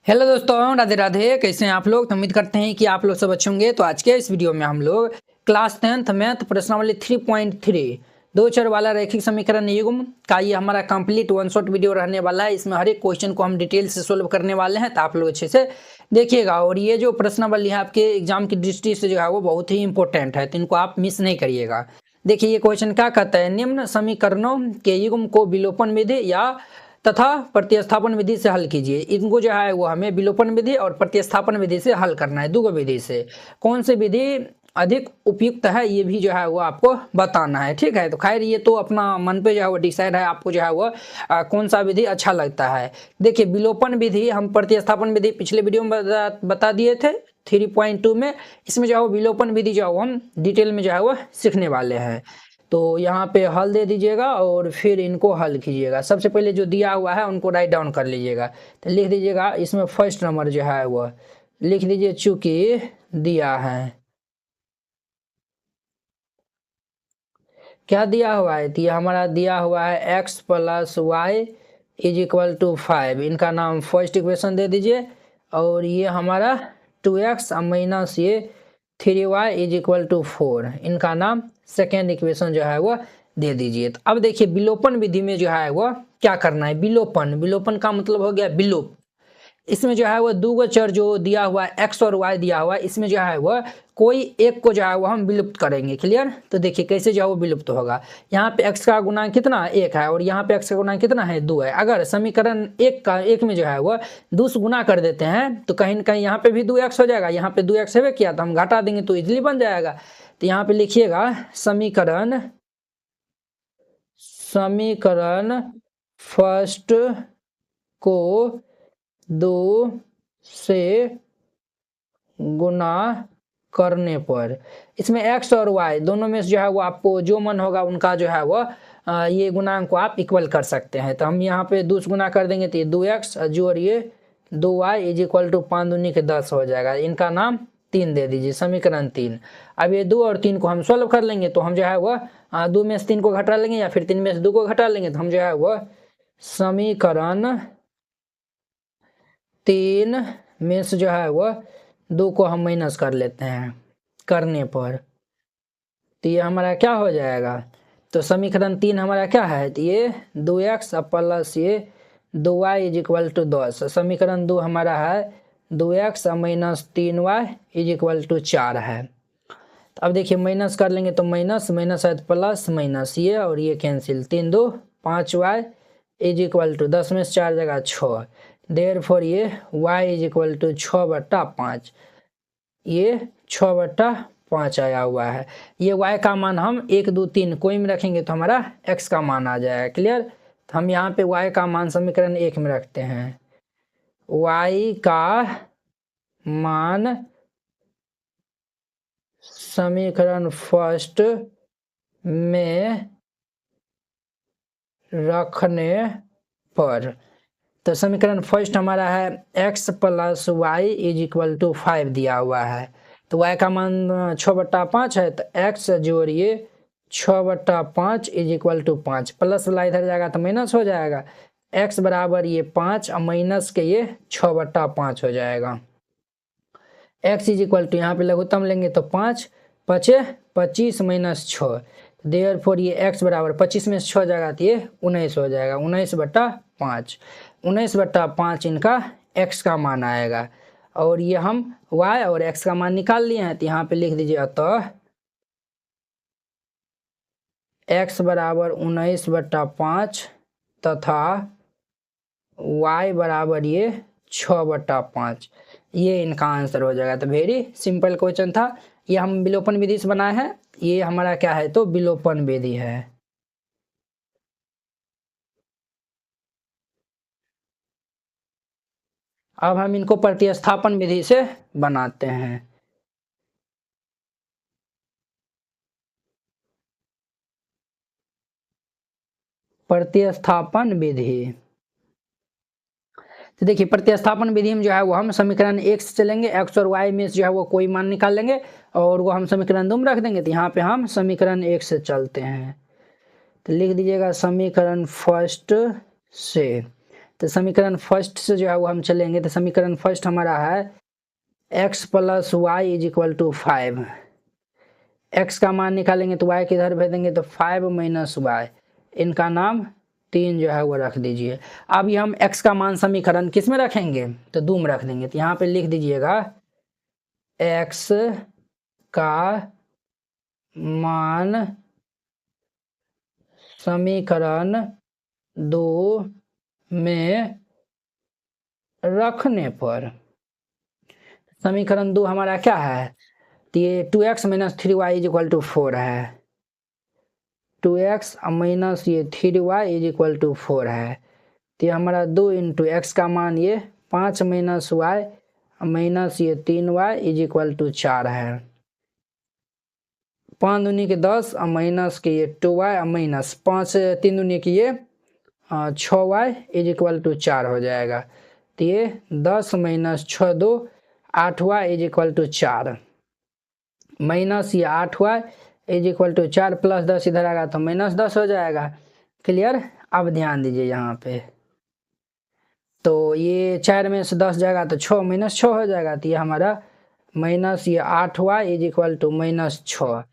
Hello दोस्तों, राधे राधे। कैसे हैं आप लोग? तो उम्मीद करते हैं कि आप लोग सब अच्छे होंगे। तो आज के इस वीडियो में हम लोग क्लास 10th मैथ प्रश्नावली 3.3 दो चर वाला रैखिक समीकरण युग्म का ये हमारा कंप्लीट वन शॉट वीडियो रहने वाला है। इसमें हर एक क्वेश्चन को हम डिटेल से सोल्व करने वाले हैं, तो आप लोग अच्छे से देखिएगा। और ये जो प्रश्नावली है आपके एग्जाम की दृष्टि से जो है वो बहुत ही इंपॉर्टेंट है, तो इनको आप मिस नहीं करिएगा। देखिए ये क्वेश्चन क्या कहता है, निम्न समीकरणों के युग्म को विलोपन विधि या तथा प्रतिस्थापन विधि से हल कीजिए। इनको जो है वो हमें विलोपन विधि और प्रतिस्थापन विधि से हल करना है। दो विधि से कौन सी विधि अधिक उपयुक्त है ये भी जो है वो आपको बताना है। ठीक है, तो खैर ये तो अपना मन पे जो है वो डिसाइड है, आपको जो है वो कौन सा विधि अच्छा लगता है। देखिए विलोपन विधि हम प्रतिस्थापन विधि पिछले वीडियो में बता दिए थे 3.2 में। इसमें जो है वो विलोपन विधि जो है वो हम डिटेल में जो है वो सीखने वाले हैं। तो यहाँ पे हल दे दीजिएगा और फिर इनको हल कीजिएगा। सबसे पहले जो दिया हुआ है उनको राइट डाउन कर लीजिएगा। तो लिख दीजिएगा इसमें फर्स्ट नंबर जो है वह लिख दीजिए, चूंकि दिया है। क्या दिया हुआ है? तो ये हमारा दिया हुआ है x + y = 5। इनका नाम फर्स्ट इक्वेशन दे दीजिए। और ये हमारा 2x - ये 3y = 4, इनका नाम सेकेंड इक्वेशन जो है वो दे दीजिए। तो अब देखिए विलोपन विधि में जो है वो क्या करना है। विलोपन का मतलब हो गया विलोप। इसमें जो है वो दो चर जो दिया हुआ है x और y दिया हुआ है, इसमें जो है वो कोई एक को जो है वो हम विलुप्त करेंगे। क्लियर? तो देखिए कैसे जो है वो विलुप्त होगा। यहाँ पे x का गुणांक कितना 1 है और यहाँ पे x का गुणांक कितना है 2 है। अगर समीकरण एक में जो है वो 2 से गुना कर देते हैं तो कहीं ना कहीं यहाँ पे भी 2x हो जाएगा। यहाँ पे 2x है किया तो हम घटा देंगे तो इजिली बन जाएगा। तो यहाँ पे लिखिएगा समीकरण फर्स्ट को 2 से गुना करने पर इसमें x और y दोनों में से जो है वो आपको जो मन होगा उनका जो है वो ये गुणांक को आप इक्वल कर सकते हैं। तो हम यहाँ पे 2 से गुना कर देंगे तो ये 2x और ये 2y = 5 दूनी के 10 हो जाएगा। इनका नाम 3 दे दीजिए, समीकरण 3। अब ये 2 और 3 को हम सॉल्व कर लेंगे तो हम जो है वो 2 में से 3 को घटा लेंगे या फिर 3 में से 2 को घटा लेंगे तो हम जो है वो समीकरण 3 में से जो है वो 2 को हम माइनस कर लेते हैं करने पर। तो ये हमारा क्या हो जाएगा? तो समीकरण 3 हमारा क्या है? तो ये 2x + ये 2y = 10। समीकरण 2 हमारा है 2x - 3y = 4 है। तो अब देखिए माइनस कर लेंगे तो माइनस है तो प्लस माइनस ये और ये कैंसिल, 3 2 5y = 10 में से 4 जगह 6। देयरफॉर ये y = 6/5, ये 6/5 आया हुआ है। ये y का मान हम 1 2 3 कोई में रखेंगे तो हमारा x का मान आ जाएगा। क्लियर? तो हम यहाँ पे y का मान समीकरण 1 में रखते हैं। y का मान समीकरण फर्स्ट में रखने पर, तो समीकरण फर्स्ट हमारा है x + y = 5 दिया हुआ है। तो y का मान 6/5 है तो x जोड़िए 6/5 = 5। प्लस वाला इधर जाएगा तो माइनस हो जाएगा। x बराबर ये 5 और माइनस के ये 6/5 हो जाएगा। x = यहाँ पे लघुत्तम लेंगे तो 5 5 25 - 6। देयरफॉर ये x बराबर 25 में से 6 जाएगा तो ये 19 हो जाएगा। 19/5 19/5 इनका x का मान आएगा। और ये हम y और x का मान निकाल लिए हैं तो यहाँ पे लिख दीजिए अतः x बराबर 19/5 तथा y बराबर ये 6/5, ये इनका आंसर हो जाएगा। तो वेरी सिंपल क्वेश्चन था। ये हम विलोपन विधि से बनाए हैं। ये हमारा क्या है? तो विलोपन विधि है। अब हम इनको प्रतिस्थापन विधि से बनाते हैं। प्रतिस्थापन विधि, तो देखिए प्रतिस्थापन विधि में जो है वो हम समीकरण 1 से चलेंगे। x और y में से जो है वो कोई मान निकाल लेंगे और वो हम समीकरण 2 में रख देंगे। तो यहाँ पे हम समीकरण 1 से चलते हैं। तो लिख दीजिएगा समीकरण फर्स्ट से। तो समीकरण फर्स्ट से जो है वो हम चलेंगे। तो समीकरण फर्स्ट हमारा है x + y = 5। x का मान निकालेंगे तो y किधर भेजेंगे, तो 5 - y, इनका नाम 3 जो है वो रख दीजिए। अब ये हम x का मान समीकरण किस में रखेंगे, तो 2 में रख देंगे। तो यहाँ पे लिख दीजिएगा x का मान समीकरण 2 में रखने पर, समीकरण 2 हमारा क्या है, तो ये 2x - 3y = 4 है। 2x - ये 3y = 4 है। तो ये हमारा 2 × x का मान ये 5 - y - ये 3y = 4 है। 5 दूनी के 10 और माइनस के ये 2y और माइनस 5 3 दूनी के ये 6y = 4 हो जाएगा। तो ये 10 - 6 2 8y = 4 माइनस ये 8y = 4 प्लस 10 इधर आएगा तो -10 हो जाएगा। क्लियर। अब ध्यान दीजिए यहाँ पे, तो ये 4 में से 10 जाएगा तो 6 - 6 हो जाएगा। तो ये हमारा माइनस ये 8y = -6।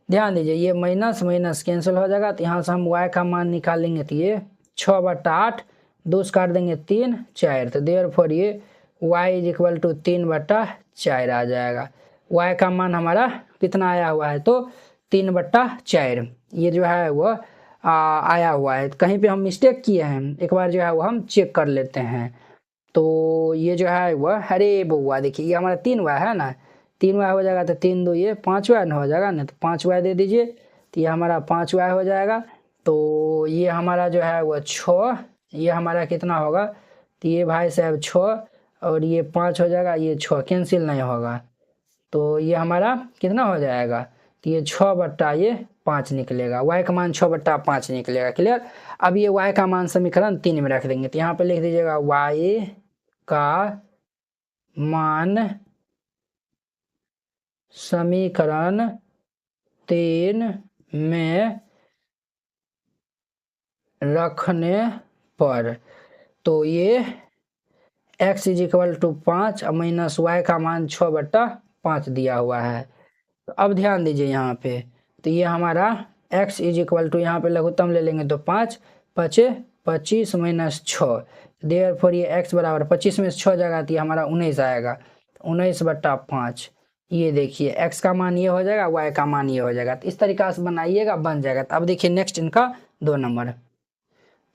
ध्यान दीजिए ये माइनस माइनस कैंसिल हो जाएगा। तो यहाँ से हम y का मान निकालेंगे तो ये 6/8, 2 से काट देंगे 3 4, तो देयरफॉर ये y = 3/4 आ जाएगा। y का मान हमारा कितना आया हुआ है, तो 3/4 ये जो है वो आया हुआ है। कहीं पे हम मिस्टेक किए हैं, एक बार जो है वो हम चेक कर लेते हैं। तो ये जो है वह, अरे बउआ देखिए ये हमारा 3y है ना, 3y हो जाएगा तो 3 2 ये 5y हो जाएगा ना, तो 5y दे दीजिए। तो ये हमारा 5y हो जाएगा। तो ये हमारा जो है वह 6, ये हमारा कितना होगा, तो ये भाई साहब 6 और ये 5 हो जाएगा, ये 6 कैंसिल नहीं होगा। तो ये हमारा कितना हो जाएगा, तो ये 6/5 निकलेगा। y का मान 6/5 निकलेगा। क्लियर। अब ये y का मान समीकरण 3 में रख देंगे। तो यहाँ पे लिख दीजिएगा y का मान समीकरण 3 में रखने पर, तो ये x = 5 और माइनस y का मान 6/5 दिया हुआ है। तो अब ध्यान दीजिए यहाँ पे, तो ये हमारा x = यहाँ पे लघुत्तम ले लेंगे तो 5 5 25 - 6, देयरफॉर ये x = 25 में से 6 जाएगा तो ये हमारा 19 आएगा। 19/5 ये देखिए x का मान ये हो जाएगा, y का मान ये हो जाएगा। तो इस तरीका से बनाइएगा, बन जाएगा। तो अब देखिए नेक्स्ट इनका 2 नंबर।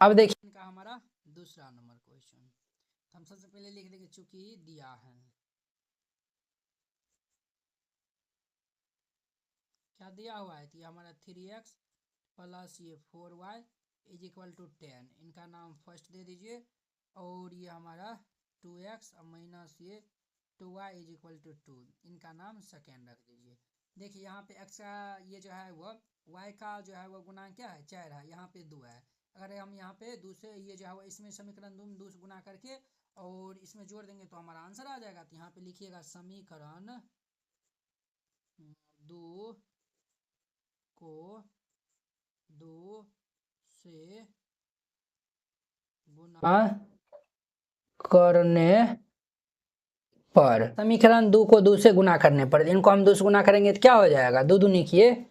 अब देखिए इनका हमारा दूसरा नंबर क्वेश्चन। हम सबसे पहले लिख देंगे चूंकि दिया है, क्या दिया हुआ है, तो ये हमारा 3x प्लस ये 4y = 10, इनका नाम फर्स्ट दे दीजिए। और ये हमारा 2x माइनस ये 2y = 2, इनका नाम सेकेंड रख दीजिए। देखिए यहाँ पे x का ये जो है वो y का जो है वो गुना क्या है, 4 है, यहाँ पे 2 है। अगर हम यहाँ पे दूसरे ये जो है वो इसमें समीकरण 2 से गुना करके और इसमें जोड़ देंगे तो हमारा आंसर आ जाएगा। तो यहाँ पे लिखिएगा समीकरण 2 को 2 से गुना करने पर, समीकरण 2 को 2 से गुना करने पर, इनको हम 2 से गुना करेंगे तो क्या हो जाएगा, 2 दूनी किए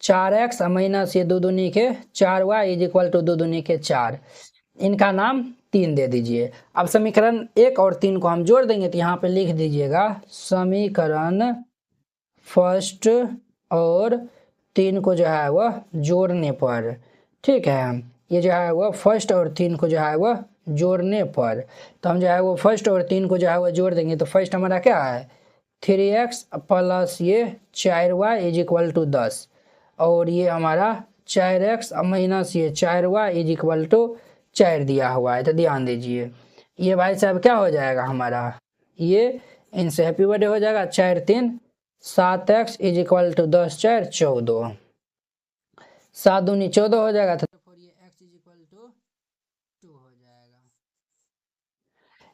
4x माइनस ये 2 दूनी के 4y = 2 दूनी के 4, इनका नाम 3 दे दीजिए। अब समीकरण 1 और 3 को हम जोड़ देंगे। तो यहाँ पे लिख दीजिएगा समीकरण फर्स्ट और 3 को जो है वह जोड़ने पर, ठीक है। ये जो है वह फर्स्ट और 3 को जो है वह जोड़ने पर, तो हम जो है वो फर्स्ट और 3 को जो है वह जोड़ देंगे। तो फर्स्ट हमारा क्या है, 3x प्लस ये 4y = 10, और ये हमारा 4x माइनस ये 4y = 4 दिया हुआ है। तो ध्यान दीजिए ये भाई साहब क्या हो जाएगा हमारा, ये इनसे हैप्पी बर्थडे हो जाएगा। 4 3 7x = 10 4 14, 7 दूनी 14 हो जाएगा। तो ये x = 2 हो जाएगा।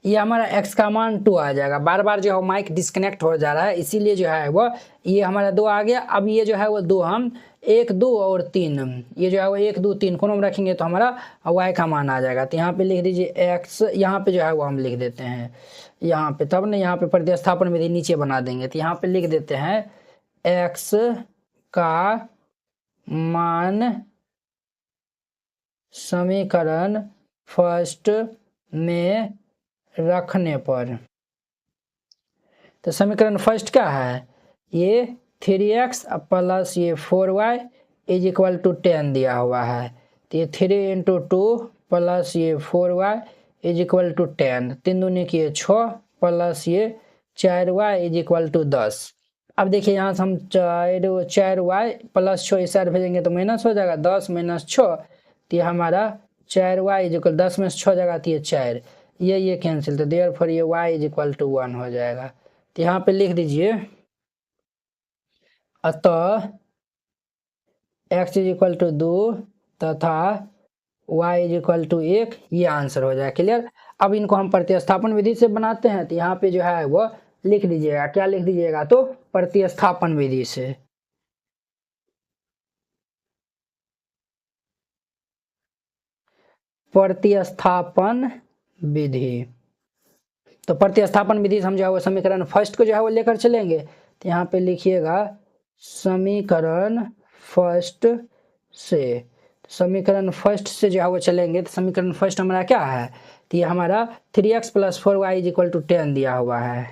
ये हमारा x का मान 2 आ जाएगा। बार बार जो है माइक डिस्कनेक्ट हो जा रहा है, इसीलिए जो है वो ये हमारा 2 आ गया। अब ये जो है वो 2 हम 1 2 और 3, ये जो है वो 1 2 3 कोनों में रखेंगे तो हमारा y का मान आ जाएगा। तो यहाँ पे लिख दीजिए x, यहाँ पे जो है वो हम लिख देते हैं यहाँ पे, तब ना यहाँ पे प्रतिस्थापन विधि नीचे बना देंगे। तो यहाँ पे लिख देते हैं x का मान समीकरण फर्स्ट में रखने पर, तो समीकरण फर्स्ट क्या है, ये 3x प्लस ये 4y इज इक्वल टू 10 दिया हुआ है। तो ये 3 × 2 प्लस ये 4y इज इक्वल टू 10, 3 दूनी की 6 प्लस ये 4y इज इक्वल टू 10। अब देखिए यहाँ से हम 4y प्लस 6 इस साइड भेजेंगे तो माइनस हो जाएगा, 10 - 6, तो ये हमारा 4y इज इक्वल 10 में से 6 जगह तो ये 4, ये कैंसिल, तो देयरफॉर ये y इज इक्वल टू 1 हो जाएगा। तो यहाँ पे लिख दीजिए अतः x इज इक्वल टू 2 तथा y इज इक्वल टू 1, ये आंसर हो जाएगा। क्लियर। अब इनको हम प्रतिस्थापन विधि से बनाते हैं। तो यहाँ पे जो है वो लिख दीजिएगा, क्या लिख दीजिएगा, तो प्रतिस्थापन विधि से। प्रतिस्थापन विधि, तो प्रतिस्थापन विधि से हम जो है वो समीकरण फर्स्ट को जो है वो लेकर चलेंगे। तो यहाँ पे लिखिएगा समीकरण फर्स्ट से, समीकरण फर्स्ट से जो है वो चलेंगे। तो समीकरण फर्स्ट हमारा क्या है, तो ये हमारा 3x + 4y is equal to 10 दिया हुआ है,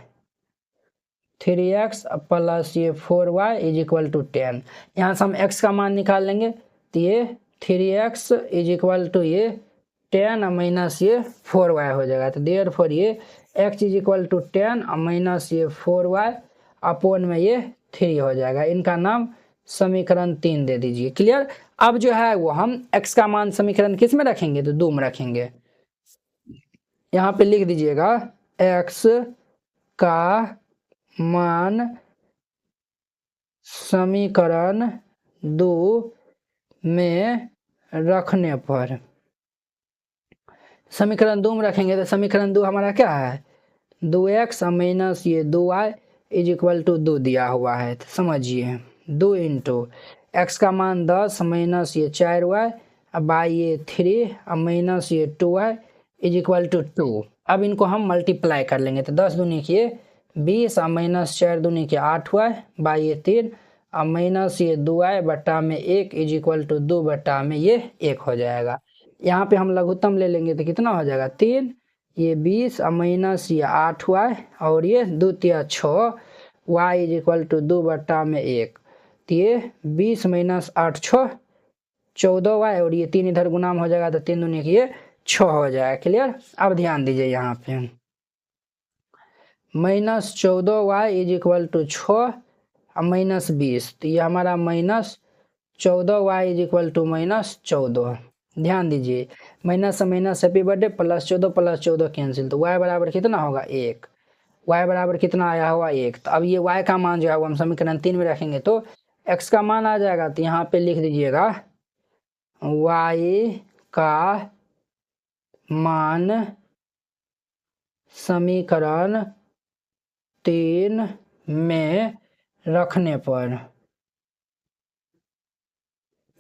3x प्लस ये 4y इज इक्वल टू 10। यहाँ से हम x का मान निकाल लेंगे। तो ये 3x इज इक्वल टू ये 10 माइनस ये 4y हो जाएगा। तो देयरफॉर ये x is equal to 10 minus ये 4y अपॉन में ये 3 हो जाएगा। इनका नाम समीकरण 3 दे दीजिए। क्लियर। अब जो है वो हम x का मान समीकरण किस में रखेंगे, तो 2 में रखेंगे। यहाँ पे लिख दीजिएगा x का मान समीकरण 2 में रखने पर, समीकरण 2 में रखेंगे। तो समीकरण 2 हमारा क्या है, 2x माइनस ये 2y इज इक्वल टू 2 दिया हुआ है। तो समझिए 2 × x का मान 10 माइनस ये 4y बाई ये 3 माइनस ये 2y इज इक्वल टू 2। अब इनको हम मल्टीप्लाई कर लेंगे। तो 10 दूनी की 20 माइनस 4 दूनी की 8y बाई ये 3 माइनस ये 2y बटा में 1 इज इक्वल टू 2 बटा में ये 1 हो जाएगा। यहाँ पे हम लघुत्तम ले लेंगे तो कितना हो जाएगा, 3, ये 20 माइनस ये 8y और ये 2 × 6 y इज इक्वल टू 2 बटा में 1। तो ये 20 - 8 6 14y और ये 3 इधर गुणाम हो जाएगा, तो 3 दूनी की 6 हो जाएगा। क्लियर। अब ध्यान दीजिए यहाँ पे -14y is equal to 6 minus 20, तो ये हमारा -14y इज इक्वल टू -14। ध्यान दीजिए माइनस से माइनस हैप्पी बर्थडे, +14 + 14 कैंसिल, तो y बराबर कितना होगा 1, y बराबर कितना आया हुआ 1। तो अब ये y का मान जो है वो हम समीकरण 3 में रखेंगे तो x का मान आ जाएगा। तो यहाँ पे लिख दीजिएगा y का मान समीकरण 3 में रखने पर,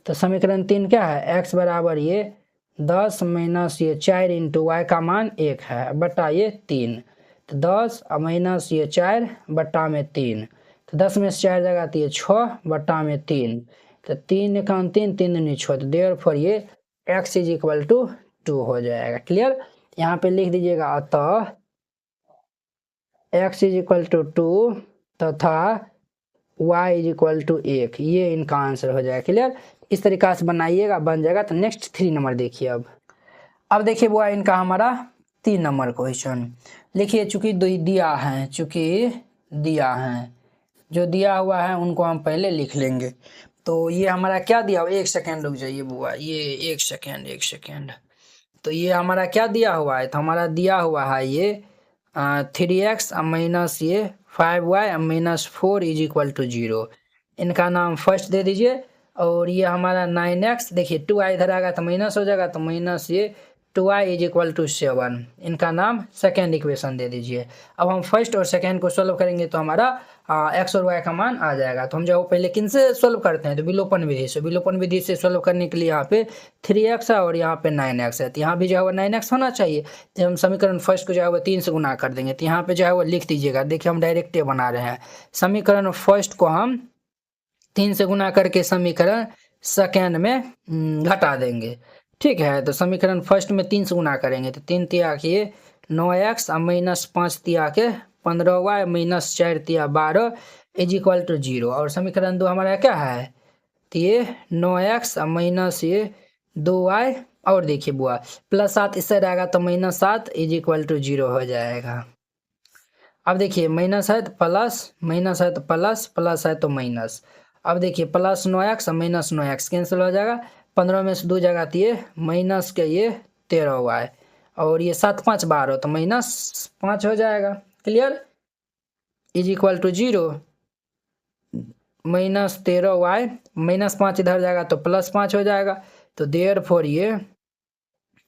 तो समीकरण 3 क्या है, x बराबर ये 10 माइनस ये 4 × y का मान 1 है बटा ये 3, तो 10 माइनस ये 4 बटा में 3, तो 10 में से 4 जगह तो ये 6 बटा में 3, तो 3 × 3 3 दूनी 6, तो देयरफॉर ये x इज इक्वल टू 2 हो जाएगा। क्लियर। यहाँ पे लिख दीजिएगा अतः x इज इक्वल टू 2 तथा y इज इक्वल टू 1, ये इनका आंसर हो जाएगा। क्लियर। इस तरीका से बनाइएगा, बन जाएगा। तो नेक्स्ट 3 नंबर देखिए। अब देखिए वो है इनका हमारा 3 नंबर क्वेश्चन। लिखिए चूंकि दिया है, जो दिया हुआ है उनको हम पहले लिख लेंगे। तो ये हमारा क्या दिया हुआ, 1 सेकेंड रुक जाइए बुआ, ये 1 सेकेंड। तो ये हमारा क्या दिया हुआ है, तो हमारा दिया हुआ है ये 3x माइनस ये 5y minus 4 is equal to 0, इनका नाम फर्स्ट दे दीजिए। और ये हमारा 9x, देखिए 2y इधर आएगा तो माइनस हो जाएगा, तो माइनस ये 2y इज इक्वल टू 7। इनका नाम सेकेंड इक्वेशन दे दीजिए। अब हम फर्स्ट और सेकेंड को सोल्व करेंगे तो हमारा x और y का मान आ जाएगा। तो हम जो पहले किन से सोल्व करते हैं, तो विलोपन विधि से। विलोपन विधि से सोल्व करने के लिए यहाँ पे 3x है और यहाँ पे 9x है, तो यहाँ भी जो है वो 9x होना चाहिए। तो हम समीकरण फर्स्ट को जो है वो 3 से गुना कर देंगे। तो यहाँ पे जो है वो लिख दीजिएगा, देखिए हम डायरेक्ट बना रहे हैं। समीकरण फर्स्ट को हम 3 से गुना करके समीकरण सेकेंड में घटा देंगे, ठीक है। तो समीकरण फर्स्ट में 3 से गुना करेंगे तो 3 तिया के 9x और -5 तिया के 15y -4 तिया 12 इज इक्वल टू 0। और समीकरण 2 हमारा क्या है, तो ये 9x और माइनस ये 2y और देखिए बुआ +7 इससे रहेगा तो -7 इज इक्वल टू 0 हो जाएगा। अब देखिए माइनस है तो प्लस, माइनस है तो प्लस, प्लस है तो माइनस। अब देखिए +9x और -9x कैंसिल हो जाएगा, 15 में से 2 जगह तो ये माइनस के ये 13y और ये 7 5 12 तो -5 हो जाएगा। Clear, is equal to 0। -13y -5 इधर जाएगा तो +5 हो जाएगा। तो देयरफॉर ये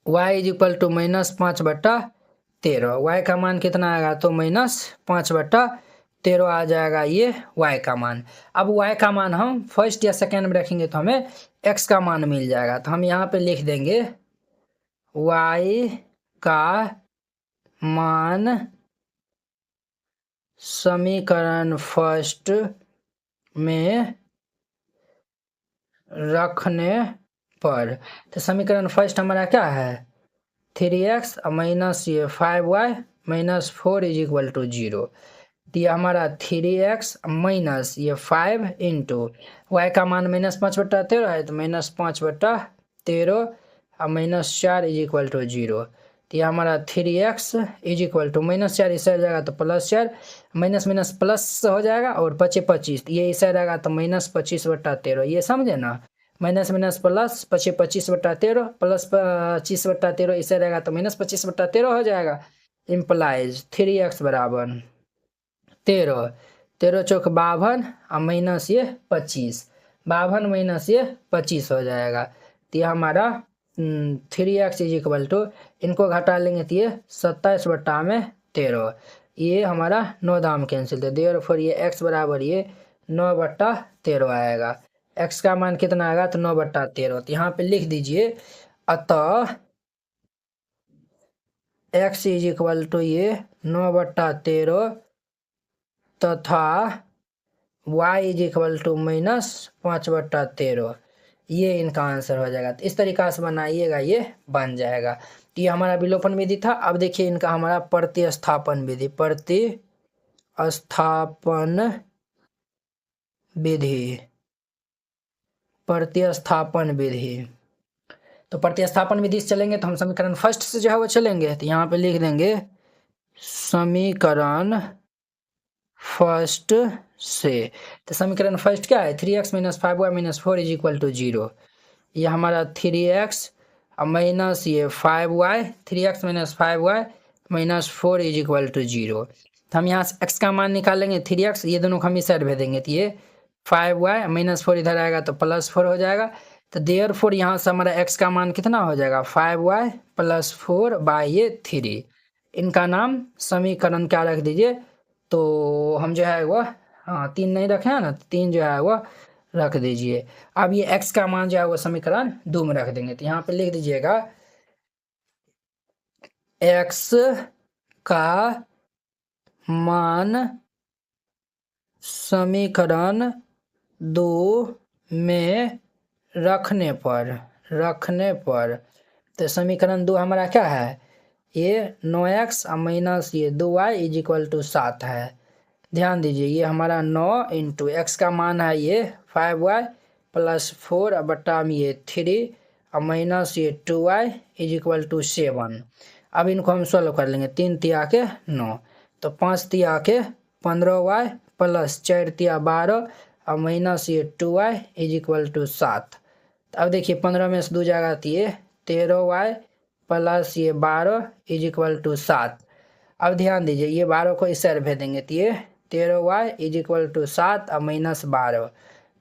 y is equal to -5/13। y का मान कितना आएगा, तो -5/13 आ जाएगा ये y का मान। अब y का मान हम फर्स्ट या सेकेंड में रखेंगे तो हमें x का मान मिल जाएगा। तो हम यहाँ पे लिख देंगे y का मान समीकरण फर्स्ट में रखने पर। तो समीकरण फर्स्ट हमारा क्या है, 3x माइनस ये 5y -4 इज इक्वल टू 0। तो ये हमारा 3x माइनस ये 5 इंटू y का मान -5/13 है तो -5/13 और -4 इज इक्वल टू 0। तो ये हमारा 3x इज इक्वल टू -4 इस साइड जाएगा तो +4, माइनस माइनस प्लस हो जाएगा और 25 25 ये इस साइड आएगा तो -25/13। ये समझे ना, माइनस माइनस प्लस 25/13 प्लस 25/13 इस साइड आएगा तो -25/13 हो जाएगा। इम्प्लाइज 3x बराबर 13, 13 चौक 52 और माइनस ये 25, 52 माइनस ये 25 हो जाएगा। तो ये हमारा 3x इज इक्वल टू, इनको घटा लेंगे तो ये 27/13, ये हमारा 9 दाम कैंसिल थे। देयरफॉर ये x बराबर ये 9/13 आएगा। x का मान कितना आएगा, तो 9/13। तो यहाँ पे लिख दीजिए अतः x इज इक्वल टू ये 9/13 तथा y इज इक्वल टू -5/13। ये इनका आंसर हो जाएगा। तो इस तरीका से बनाइएगा, ये बन जाएगा। तो ये हमारा विलोपन विधि था। अब देखिए इनका हमारा प्रतिस्थापन विधि, प्रतिस्थापन विधि, प्रतिस्थापन विधि। तो प्रतिस्थापन विधि से चलेंगे तो हम समीकरण फर्स्ट से जो है वो चलेंगे। तो यहाँ पे लिख देंगे समीकरण फर्स्ट से। तो समीकरण फर्स्ट क्या है, 3x - 5y - 4 is equal to 0। ये हमारा 3x माइनस ये 5y, 3x - 5y - 4 is equal to 0। तो हम यहाँ से x का मान निकालेंगे 3x, ये दोनों को हम इस साइड भेजेंगे तो ये 5y -4 इधर आएगा तो +4 हो जाएगा। तो देयरफॉर यहाँ से हमारा x का मान कितना हो जाएगा, 5y + 4 बाई ये 3। इनका नाम समीकरण क्या रख दीजिए, तो हम जो है वो 3 नहीं रखे हैं ना, 3 जो है वो रख दीजिए। अब ये x का मान जो है वो समीकरण 2 में रख देंगे। तो यहाँ पे लिख दीजिएगा x का मान समीकरण 2 में रखने पर। तो समीकरण 2 हमारा क्या है, ये 9x माइनस ये 2y इज इक्वल टू 7 है। ध्यान दीजिए ये हमारा 9 इंटू x का मान है ये 5y + 4 बटा में ये 3 और माइनस ये 2y इज इक्वल टू 7। अब इनको हम सॉल्व कर लेंगे, 3 तिया के 9 तो 5 तिया के 15y + 4 तिया 12 और माइनस ये 2y इज इक्वल टू 7। अब देखिए 15 में से 2 जाएगा तो ये 13y + ये 12 इज इक्वल टू 7। अब ध्यान दीजिए ये 12 को इस साइड भेज देंगे तो ये 13y इज इक्वल टू 7 और -12।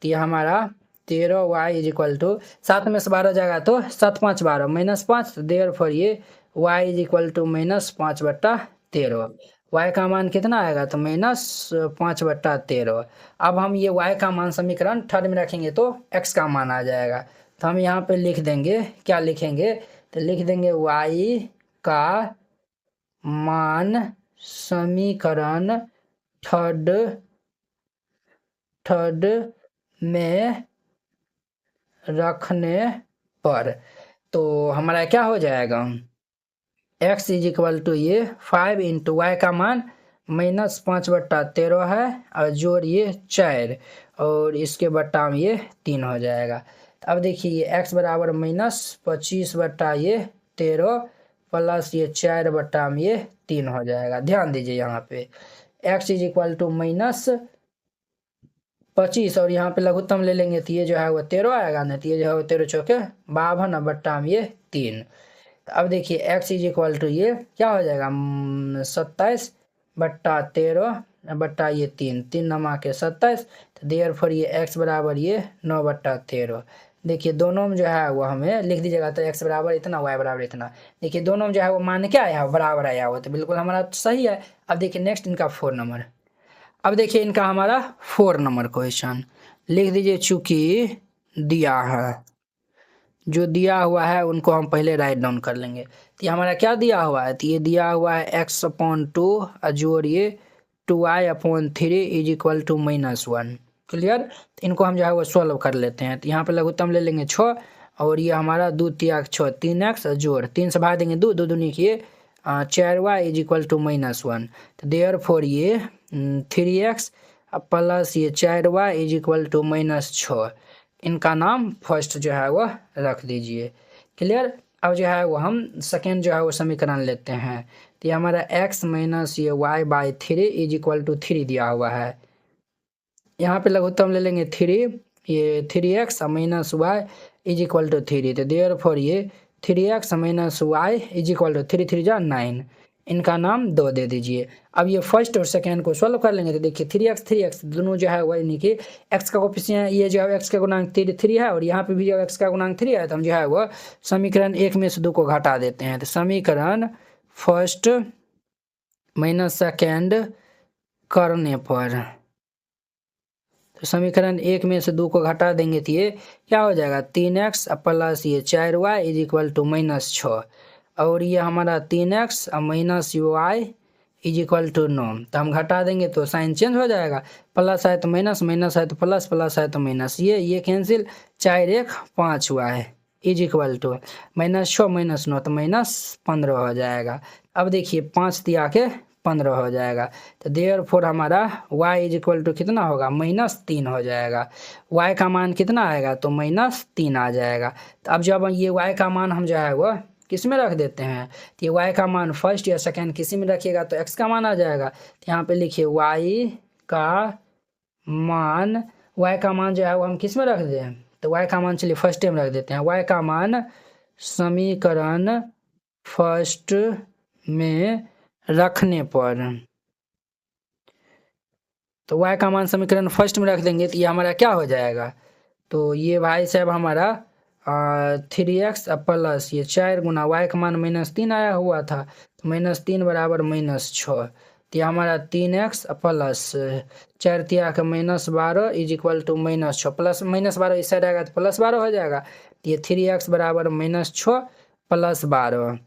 तो ये हमारा 13 वाई इज इक्वल टू 7 में से 12 जाएगा तो 7 5 12 -5, तो देयरफॉर ये y is equal to -5/13। Y का मान कितना आएगा तो -5/13। अब हम ये वाई का मान समीकरण थर्ड में रखेंगे तो एक्स का मान आ जाएगा। तो हम यहाँ पे लिख देंगे, क्या लिखेंगे तो लिख देंगे वाई का मान समीकरण थर्ड में रखने पर तो हमारा क्या हो जाएगा, x इज इक्वल टू ये 5 इंटू वाई का मान -5/13 है और जोड़ ये 4 और इसके बट्टा में ये 3 हो जाएगा। अब देखिए x बराबर -25/13 प्लस ये 4 में ये 3 हो जाएगा। ध्यान दीजिए यहाँ पे x इज इक्वल टू -25 और यहाँ पे लघुत्तम ले लेंगे तो ये जो है वो 13 आएगा ना, तो ये जो है वो 13 चौके 52 बट्टा में ये 3। तो अब देखिए x इज इक्वल टू ये क्या हो जाएगा 27/13 बट्टा ये 3 नमा के 27, तो देयरफॉर ये x बराबर ये 9/13। देखिए दोनों में जो है वो हमें लिख दीजिएगा, तो x बराबर इतना y बराबर इतना। देखिए दोनों में जो है वो मान क्या आया बराबर आया हुआ, तो बिल्कुल हमारा सही है। अब देखिए नेक्स्ट इनका 4 नंबर। अब देखिए इनका हमारा 4 नंबर क्वेश्चन लिख दीजिए। चूंकि दिया है, जो दिया हुआ है उनको हम पहले राइट डाउन कर लेंगे। तो ये हमारा क्या दिया हुआ है, तो ये दिया हुआ है x/2 जोड़िए 2i/3 is equal to -1। Clear. तो इनको हम जो है वो सॉल्व कर लेते हैं। तो यहाँ पे लघुत्तम ले लेंगे 6 और ये हमारा 2 3 6 3x जोड़ 3 से भाग देंगे 2 2 दूनी किए 4y इज इक्वल टू -1। तो देयरफॉर ये 3x प्लस ये 4y इज इक्वल टू -6। इनका नाम फर्स्ट जो है वो रख दीजिए। क्लियर। अब जो है वो हम सेकेंड जो है वो समीकरण लेते हैं। तो ये हमारा x माइनस ये y/3 इज इक्वल टू 3 दिया हुआ है। यहाँ पे लघुत्तम ले लेंगे 3, ये 3x minus y is equal to 3। तो देयरफॉर ये 3x minus y is equal to 3 3 जा 9। इनका नाम 2 दे दीजिए। अब ये फर्स्ट और सेकेंड को सॉल्व कर लेंगे तो देखिए 3x दोनों जो है वह यानी कि x का कोफिशिएंट ये जो है x का गुणांक 3 है और यहाँ पे भी जो x का गुणांक 3 है, तो हम जो है वह समीकरण 1 में से 2 को घटा देते हैं। तो समीकरण फर्स्ट माइनस सेकेंड करने पर, तो समीकरण 1 में से 2 को घटा देंगे तो ये क्या हो जाएगा 3x प्लस ये 4y इज इक्वल टू -6 और ये हमारा 3x minus y is equal to 9। तो हम घटा देंगे तो साइन चेंज हो जाएगा, प्लस है तो माइनस, माइनस है तो प्लस, प्लस है तो माइनस, ये cancel 4 1 5y is equal to -6 -9 तो -15 हो जाएगा। अब देखिए 5 दिया के 15 हो जाएगा। तो देयरफॉर हमारा y इज इक्वल टू कितना होगा -3 हो जाएगा। y का मान कितना आएगा तो -3 आ जाएगा। तो अब जब ये y का मान हम जो है वो किस में रख देते हैं, तो ये y का मान फर्स्ट या सेकेंड किसी में रखिएगा तो x का मान आ जाएगा। तो यहाँ पे लिखिए y का मान जो है वो हम किस में रख दें, तो y का मान चलिए फर्स्ट में रख देते हैं। y का मान समीकरण फर्स्ट में रखने पर, तो y का मान समीकरण फर्स्ट में रख देंगे तो ये हमारा क्या हो जाएगा, तो ये भाई साहब हमारा 3x प्लस ये 4 गुना y का मान -3 आया हुआ था, तो -3 बराबर -6। तो ये हमारा 3x प्लस 4 तिया का -12 इज इक्वल टू -6 प्लस -12 इस साइड आएगा तो +12 हो जाएगा। तो ये 3x बराबर -6 प्लस 12,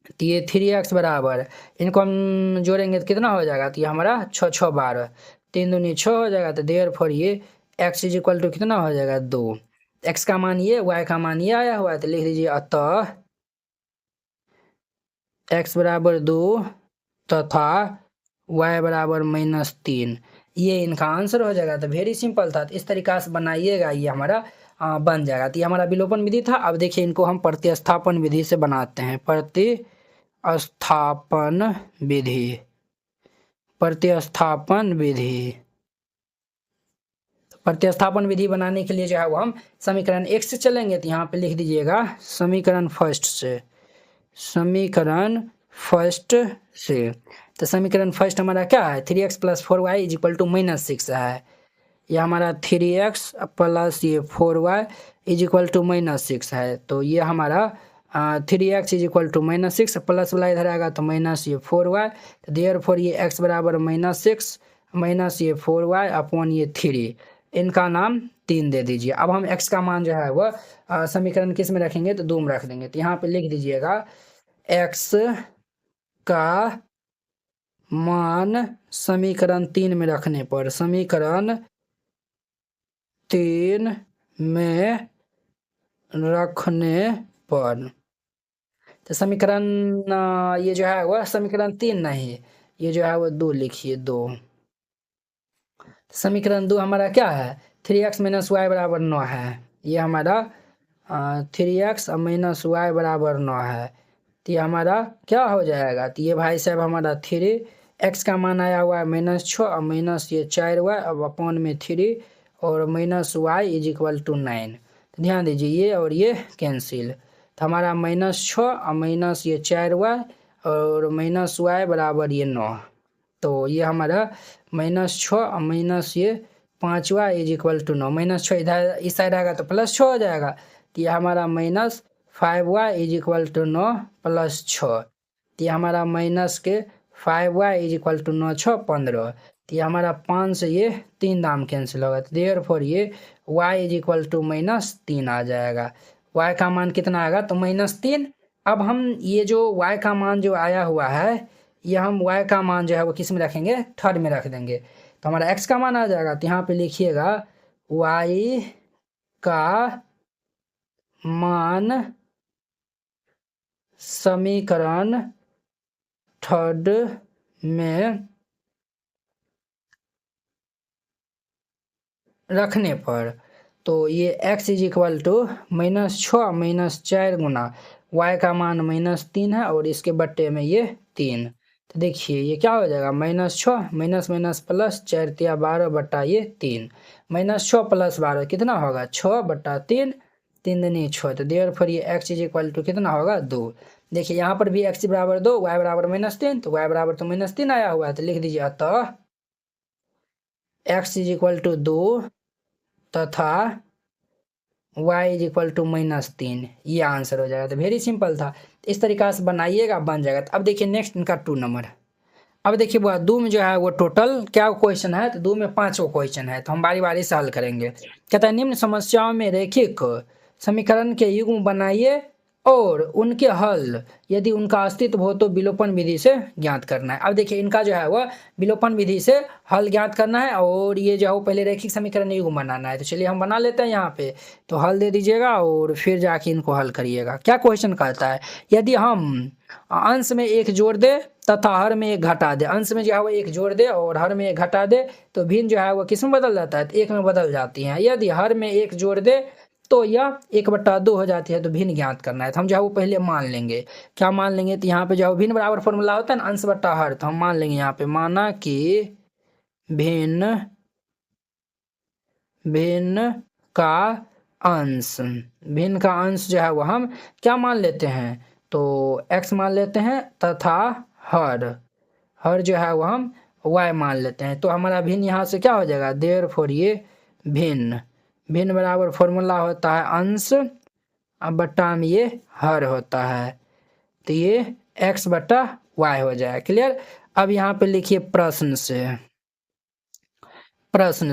तो ये 3x बराबर इनको हम जोड़ेंगे तो कितना हो जाएगा, तो ये हमारा 6 6 12 3 दूनी 6 हो जाएगा। तो देयरफॉर ये x इज इक्वल टू कितना हो जाएगा 2। x का मान ये, y का मान ये आया हुआ है, तो लिख दीजिए अतः x बराबर 2 तथा y बराबर -3। ये इनका आंसर हो जाएगा। तो वेरी सिंपल था, तो इस तरीका से बनाइएगा, ये हमारा बन जाएगा। तो ये हमारा विलोपन विधि था। अब देखिए इनको हम प्रतिस्थापन विधि से बनाते हैं। प्रतिस्थापन विधि बनाने के लिए जो है वो हम समीकरण 1 से चलेंगे। तो यहाँ पे लिख दीजिएगा समीकरण फर्स्ट से। तो समीकरण फर्स्ट हमारा क्या है 3x + 4y is equal to -6 है। ये हमारा 3x प्लस ये 4y इज इक्वल टू -6 है। तो ये हमारा 3x is equal to -6 plus वाला इधर आएगा तो माइनस ये 4y, तो देयरफॉर ये x बराबर -6 माइनस ये 4y अपॉन ये 3, इनका नाम 3 दे दीजिए। अब हम x का मान जो है वह समीकरण किस में रखेंगे तो 2 में रख देंगे। तो यहाँ पे लिख दीजिएगा x का मान समीकरण 3 में रखने पर, समीकरण 3 में रखने पर, तो समीकरण ये जो है वह समीकरण 3 नहीं, ये जो है वह 2 लिखिए 2। समीकरण 2 हमारा क्या है 3x - y बराबर 9 है। ये हमारा 3x - y बराबर 9 है। तो ये हमारा क्या हो जाएगा, तो ये भाई साहब हमारा 3x का मान आया हुआ है -6 और माइनस ये 4y अब अपॉन में 3 और -y इज इक्वल टू 9। तो ध्यान दीजिए ये और ये कैंसिल, तो हमारा -6 और माइनस ये 4y और -y बराबर ये 9। तो ये हमारा -6 और माइनस ये 5y इज इक्वल टू 9, -6 इधर इस साइड आएगा तो +6 हो जाएगा। तो ये हमारा -5y इज इक्वल टू 9 + 6, तो ये हमारा माइनस के 5y इज इक्वल टू 9 6 15, तो ये हमारा 5 से ये 3 दाम कैंसिल होगा। तो देयरफॉर ये y इज इक्वल टू -3 आ जाएगा। y का मान कितना आएगा तो -3। अब हम ये जो y का मान जो आया हुआ है, ये हम y का मान जो है वो किस में रखेंगे थर्ड में रख देंगे। तो हमारा x का मान आ जाएगा, तो यहाँ पे लिखिएगा y का मान समीकरण थर्ड में रखने पर, तो ये x इज इक्वल टू -6 - 4 गुना y का मान -3 है और इसके बट्टे में ये 3। तो देखिए ये क्या हो जाएगा -6 माइनस माइनस प्लस 4 तिया 12 बट्टा ये 3, -6 + 12 कितना होगा 6 बट्टा 3, 3 दूनी 6। तो देयरफॉर ये x इज इक्वल टू कितना होगा 2। देखिए यहाँ पर भी x बराबर 2 y बराबर -3, तो y बराबर तो -3 आया हुआ है, तो लिख दीजिए अतः x इज इक्वल टू 2 तथा y इज इक्वल टू -3, ये आंसर हो जाएगा। तो वेरी सिंपल था, इस तरीक़ा से बनाइएगा बन जाएगा। तो अब देखिए नेक्स्ट इनका 2 नंबर। अब देखिए वो 2 में जो है वो टोटल क्या क्वेश्चन है, तो 2 में 5 क्वेश्चन है, तो हम बारी बारी से हल करेंगे। कहता है निम्न समस्याओं में रैखिक समीकरण के युग्म बनाइए और उनके हल यदि उनका अस्तित्व हो तो विलोपन विधि से ज्ञात करना है। अब देखिए इनका जो है वह विलोपन विधि से हल ज्ञात करना है और ये जो है वो पहले रैखिक समीकरण युग्म बनाना है। तो चलिए हम बना लेते हैं यहाँ पे, तो हल दे दीजिएगा और फिर जाके इनको हल करिएगा। क्या क्वेश्चन कहता है, यदि हम अंश में 1 जोड़ दे तथा हर में 1 घटा दे, अंश में जो है वो 1 जोड़ दे और हर में 1 घटा दे तो भिन्न जो है वो किस में बदल जाता है, तो 1 में बदल जाती है। यदि हर में 1 जोड़ दे तो यह 1/2 हो जाती है। तो भिन्न ज्ञात करना है, तो हम जो है वो पहले मान लेंगे। क्या मान लेंगे, तो यहाँ पे जो है भिन्न बराबर फॉर्मूला होता है ना अंश बट्टा हर, तो हम मान लेंगे यहाँ पे माना कि भिन्न भिन्न का अंश, भिन्न का अंश जो है वो हम क्या मान लेते हैं, तो x मान लेते हैं तथा हर जो है वो हम y मान लेते हैं। तो हमारा भिन्न यहाँ से क्या हो जाएगा, देयरफॉर ये भिन्न बराबर फॉर्मूला होता है अंश अब बट्टा में ये हर होता है, तो ये x बट्टा y हो जाएगा। क्लियर। अब यहाँ पे लिखिए प्रश्न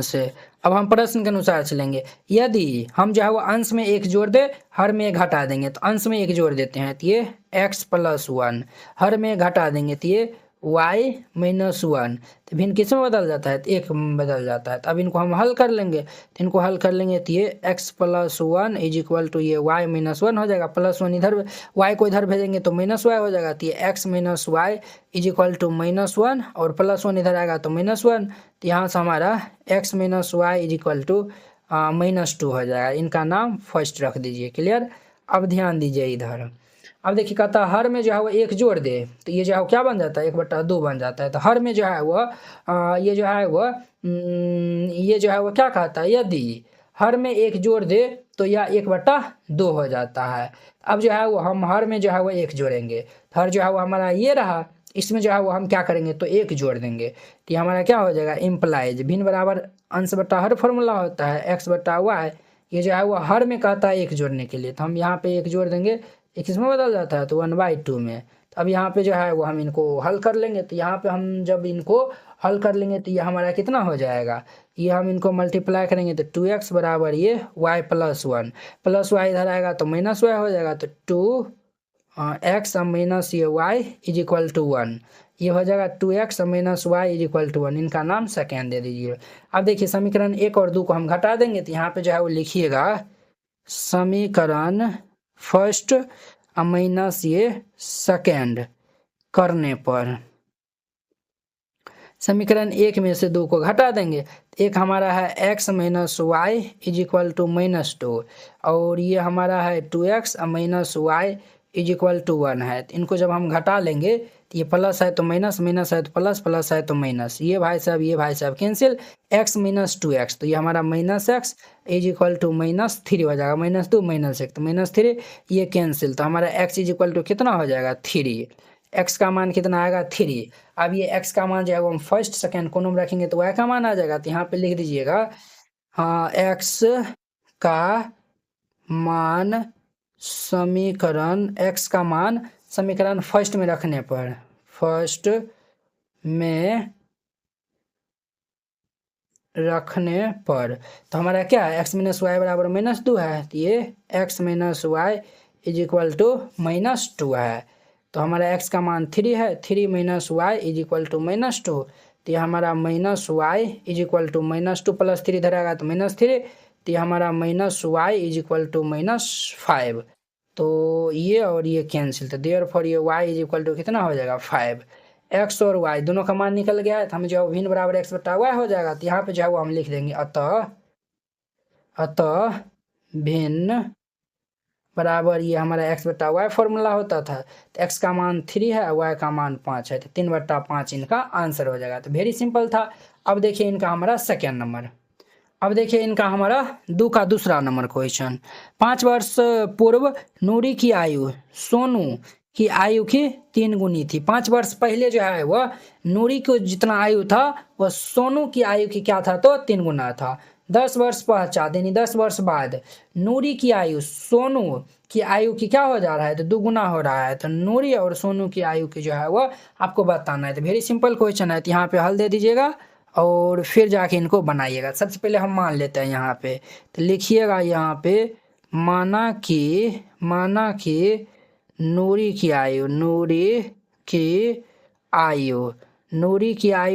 से अब हम प्रश्न के अनुसार चलेंगे। यदि हम जो है वो अंश में 1 जोड़ दे हर में 1 घटा देंगे, तो अंश में 1 जोड़ देते हैं तो ये x + 1, हर में 1 घटा देंगे तो ये y - 1, तो भिन्न किस में बदल जाता है, तो 1 में बदल जाता है। तो अब इनको हम हल कर लेंगे, तो इनको हल कर लेंगे तो ये x + 1 इज इक्वल टू ये y - 1 हो जाएगा, +1 इधर y को इधर भेजेंगे तो -y हो जाएगा, तो ये x - y is equal to -1 और +1 इधर आएगा तो -1, तो यहाँ से हमारा x - y is equal to -2 हो जाएगा। इनका नाम फर्स्ट रख दीजिए। क्लियर। अब ध्यान दीजिए इधर, अब देखिए कहता है हर में जो है वो 1 जोड़ दे तो ये जो है वो क्या बन जाता है 1/2 बन जाता है। तो हर में जो है वो ये जो है वो क्या कहता है, यदि हर में 1 जोड़ दे तो यह 1/2 हो जाता है। अब जो है वो हम हर में जो है वो 1 जोड़ेंगे, हर जो है वो हमारा ये रहा इसमें जो है वो हम क्या करेंगे तो 1 जोड़ देंगे, तो ये हमारा क्या हो जाएगा इम्प्लाइज भिन्न बराबर अंश बटा हर फॉर्मूला होता है एक्स बटा वाई, ये जो है वो हर में कहता है 1 जोड़ने के लिए, तो हम यहाँ पे 1 जोड़ देंगे, एक इसमें बदल जाता है तो 1/2 में। तो अब यहाँ पे जो है वो हम इनको हल कर लेंगे, तो यहाँ पे हम जब इनको हल कर लेंगे तो ये हमारा कितना हो जाएगा, ये हम इनको मल्टीप्लाई करेंगे तो 2x बराबर ये y + 1 प्लस वाई इधर आएगा तो माइनस वाई हो जाएगा, तो 2x माइनस ये y इज इक्वल टू 1, ये हो जाएगा 2x minus y is equal to 1, इनका नाम सेकेंड दे दीजिए। अब देखिए समीकरण 1 और 2 को हम घटा देंगे, तो यहाँ पे जो है वो लिखिएगा समीकरण फर्स्ट माइनस ये सेकेंड करने पर समीकरण 1 में से 2 को घटा देंगे, एक हमारा है x minus y is equal to -2 और ये हमारा है 2x minus y is equal to 1 है। तो इनको जब हम घटा लेंगे तो ये प्लस है तो माइनस, माइनस है तो प्लस, प्लस है तो माइनस, ये भाई साहब कैंसिल, x माइनस 2x तो ये हमारा -x इज इक्वल टू -3 हो जाएगा, -2 -1 तो -3, ये कैंसिल, तो हमारा x इज इक्वल टू कितना हो जाएगा 3, x का मान कितना आएगा 3। अब ये x का मान जो है वो हम फर्स्ट सेकेंड कोनों में रखेंगे तो y का मान आ जाएगा, तो यहाँ पे लिख दीजिएगा हाँ x का मान समीकरण x का मान समीकरण फर्स्ट में रखने पर, फर्स्ट में रखने पर तो हमारा क्या है x माइनस वाई बराबर -2 है, तो ये x minus y is equal to -2 है, तो हमारा x का मान 3 है, 3 minus y is equal to -2, तो ये हमारा minus y is equal to -2 plus 3 इधर आएगा तो -3, तो ये हमारा minus y is equal to -5, तो ये और ये कैंसिल, तो देयरफॉर ये y इज इक्वल टू कितना हो जाएगा 5, x और y दोनों का मान निकल गया है, तो हमें जो है भिन्न बराबर x बटा y हो जाएगा, तो यहाँ पे जो है वो हम लिख देंगे अतः भिन्न बराबर ये हमारा x बटा वाई फॉर्मूला होता था, तो x का मान 3 है y का मान 5 है, तो 3/5 इनका आंसर हो जाएगा, तो वेरी सिंपल था। अब देखिए इनका हमारा सेकेंड नंबर, अब देखिए इनका हमारा 2 का दूसरा नंबर क्वेश्चन, 5 वर्ष पूर्व नूरी की आयु सोनू की आयु की 3 गुनी थी। 5 वर्ष पहले जो है वह नूरी को जितना आयु था वह सोनू की आयु की क्या था तो 3 गुना था। 10 वर्ष पश्चात यानी 10 वर्ष बाद नूरी की आयु सोनू की आयु की क्या हो जा रहा है तो 2 गुना हो रहा है, तो नूरी और सोनू की आयु की जो है वह आपको बताना है। तो वेरी सिंपल क्वेश्चन है, तो यहाँ पे हल दे दीजिएगा और फिर जाके इनको बनाइएगा। सबसे पहले हम मान लेते हैं यहाँ पे, तो लिखिएगा यहाँ पे माना कि नूरी की आयु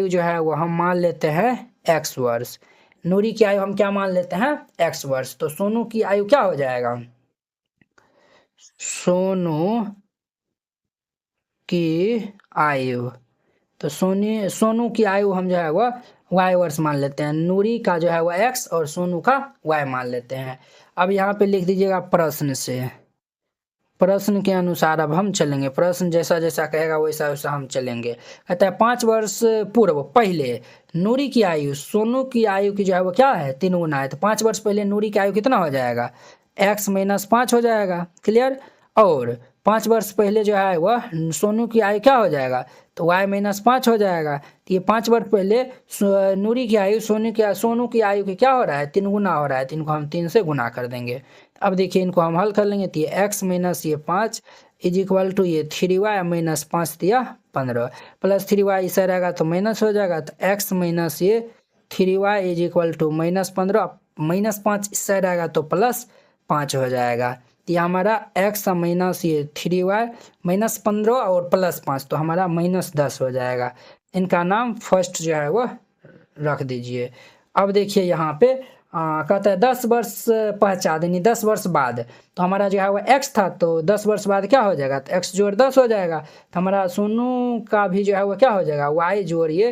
जो है वो हम मान लेते हैं x वर्ष, नूरी की आयु हम क्या मान लेते हैं x वर्ष, तो सोनू की आयु क्या हो जाएगा, सोनू की आयु, तो सोनू की आयु हम जो है वह y वर्ष मान लेते हैं, नूरी का जो है वह x और सोनू का y मान लेते हैं। अब यहाँ पे लिख दीजिएगा प्रश्न के अनुसार अब हम चलेंगे, प्रश्न जैसा जैसा कहेगा वैसा वैसा हम चलेंगे। कहता है 5 वर्ष पूर्व पहले नूरी की आयु सोनू की आयु की जो है वो क्या है 3 गुना है, तो 5 वर्ष पहले नूरी की आयु कितना हो जाएगा x माइनस 5 हो जाएगा, क्लियर। और 5 वर्ष पहले जो है वह सोनू की आयु क्या हो जाएगा तो y माइनस 5 हो जाएगा, तो ये 5 वर्ष पहले नूरी की आयु सोनू की आयु की क्या हो रहा है 3 गुना हो रहा है, तो इनको हम 3 से गुना कर देंगे। अब देखिए इनको हम हल कर लेंगे, तो ये x माइनस ये 5 इज इक्वल टू ये 3y माइनस 5 दिया 15 प्लस 3y इसे रहेगा तो माइनस हो जाएगा, तो x माइनस ये 3y इज इक्वल टू -15 -5 इससे रहेगा तो +5 हो जाएगा। तो ये हमारा x माइनस ये 3y -15 और +5 तो हमारा -10 हो जाएगा। इनका नाम फर्स्ट जो है वो रख दीजिए। अब देखिए यहाँ पे कहता है 10 वर्ष पश्चात यानी 10 वर्ष बाद, तो हमारा जो है वो x था, तो 10 वर्ष बाद क्या हो जाएगा तो x जोड़ 10 हो जाएगा, तो हमारा सोनू का भी जो है वो क्या हो जाएगा y जोड़ ये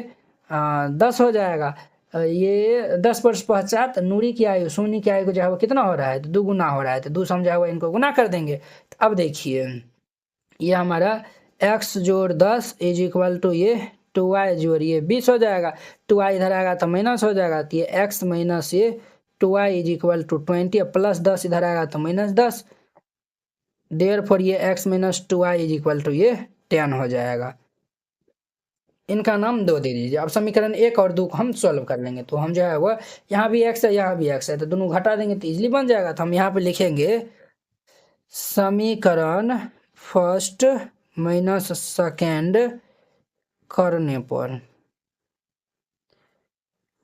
10 हो जाएगा। ये 10 वर्ष पश्चात नूरी की आयु सोनी की आयु को जो है वो कितना हो रहा है तो 2 गुना हो रहा है, तो 2 से हम जो है वो इनको गुना कर देंगे। तो अब देखिए ये हमारा x जोड़ 10 इज इक्वल टू ये 2y जोड़ ये 20 हो जाएगा, 2y इधर आएगा तो माइनस हो जाएगा, तो ये x माइनस ये 2y is equal to 20 plus 10 इधर आएगा तो -10, देयरफॉर ये x minus 2y is equal to ये 10 हो जाएगा। इनका नाम 2 दे दीजिए। अब समीकरण 1 और 2 को हम सॉल्व कर लेंगे। तो हम जो है वह यहाँ भी x है, यहाँ भी x है, तो दोनों घटा देंगे तो इजीली बन जाएगा। तो हम यहाँ पे लिखेंगे समीकरण फर्स्ट माइनस सेकेंड करने पर,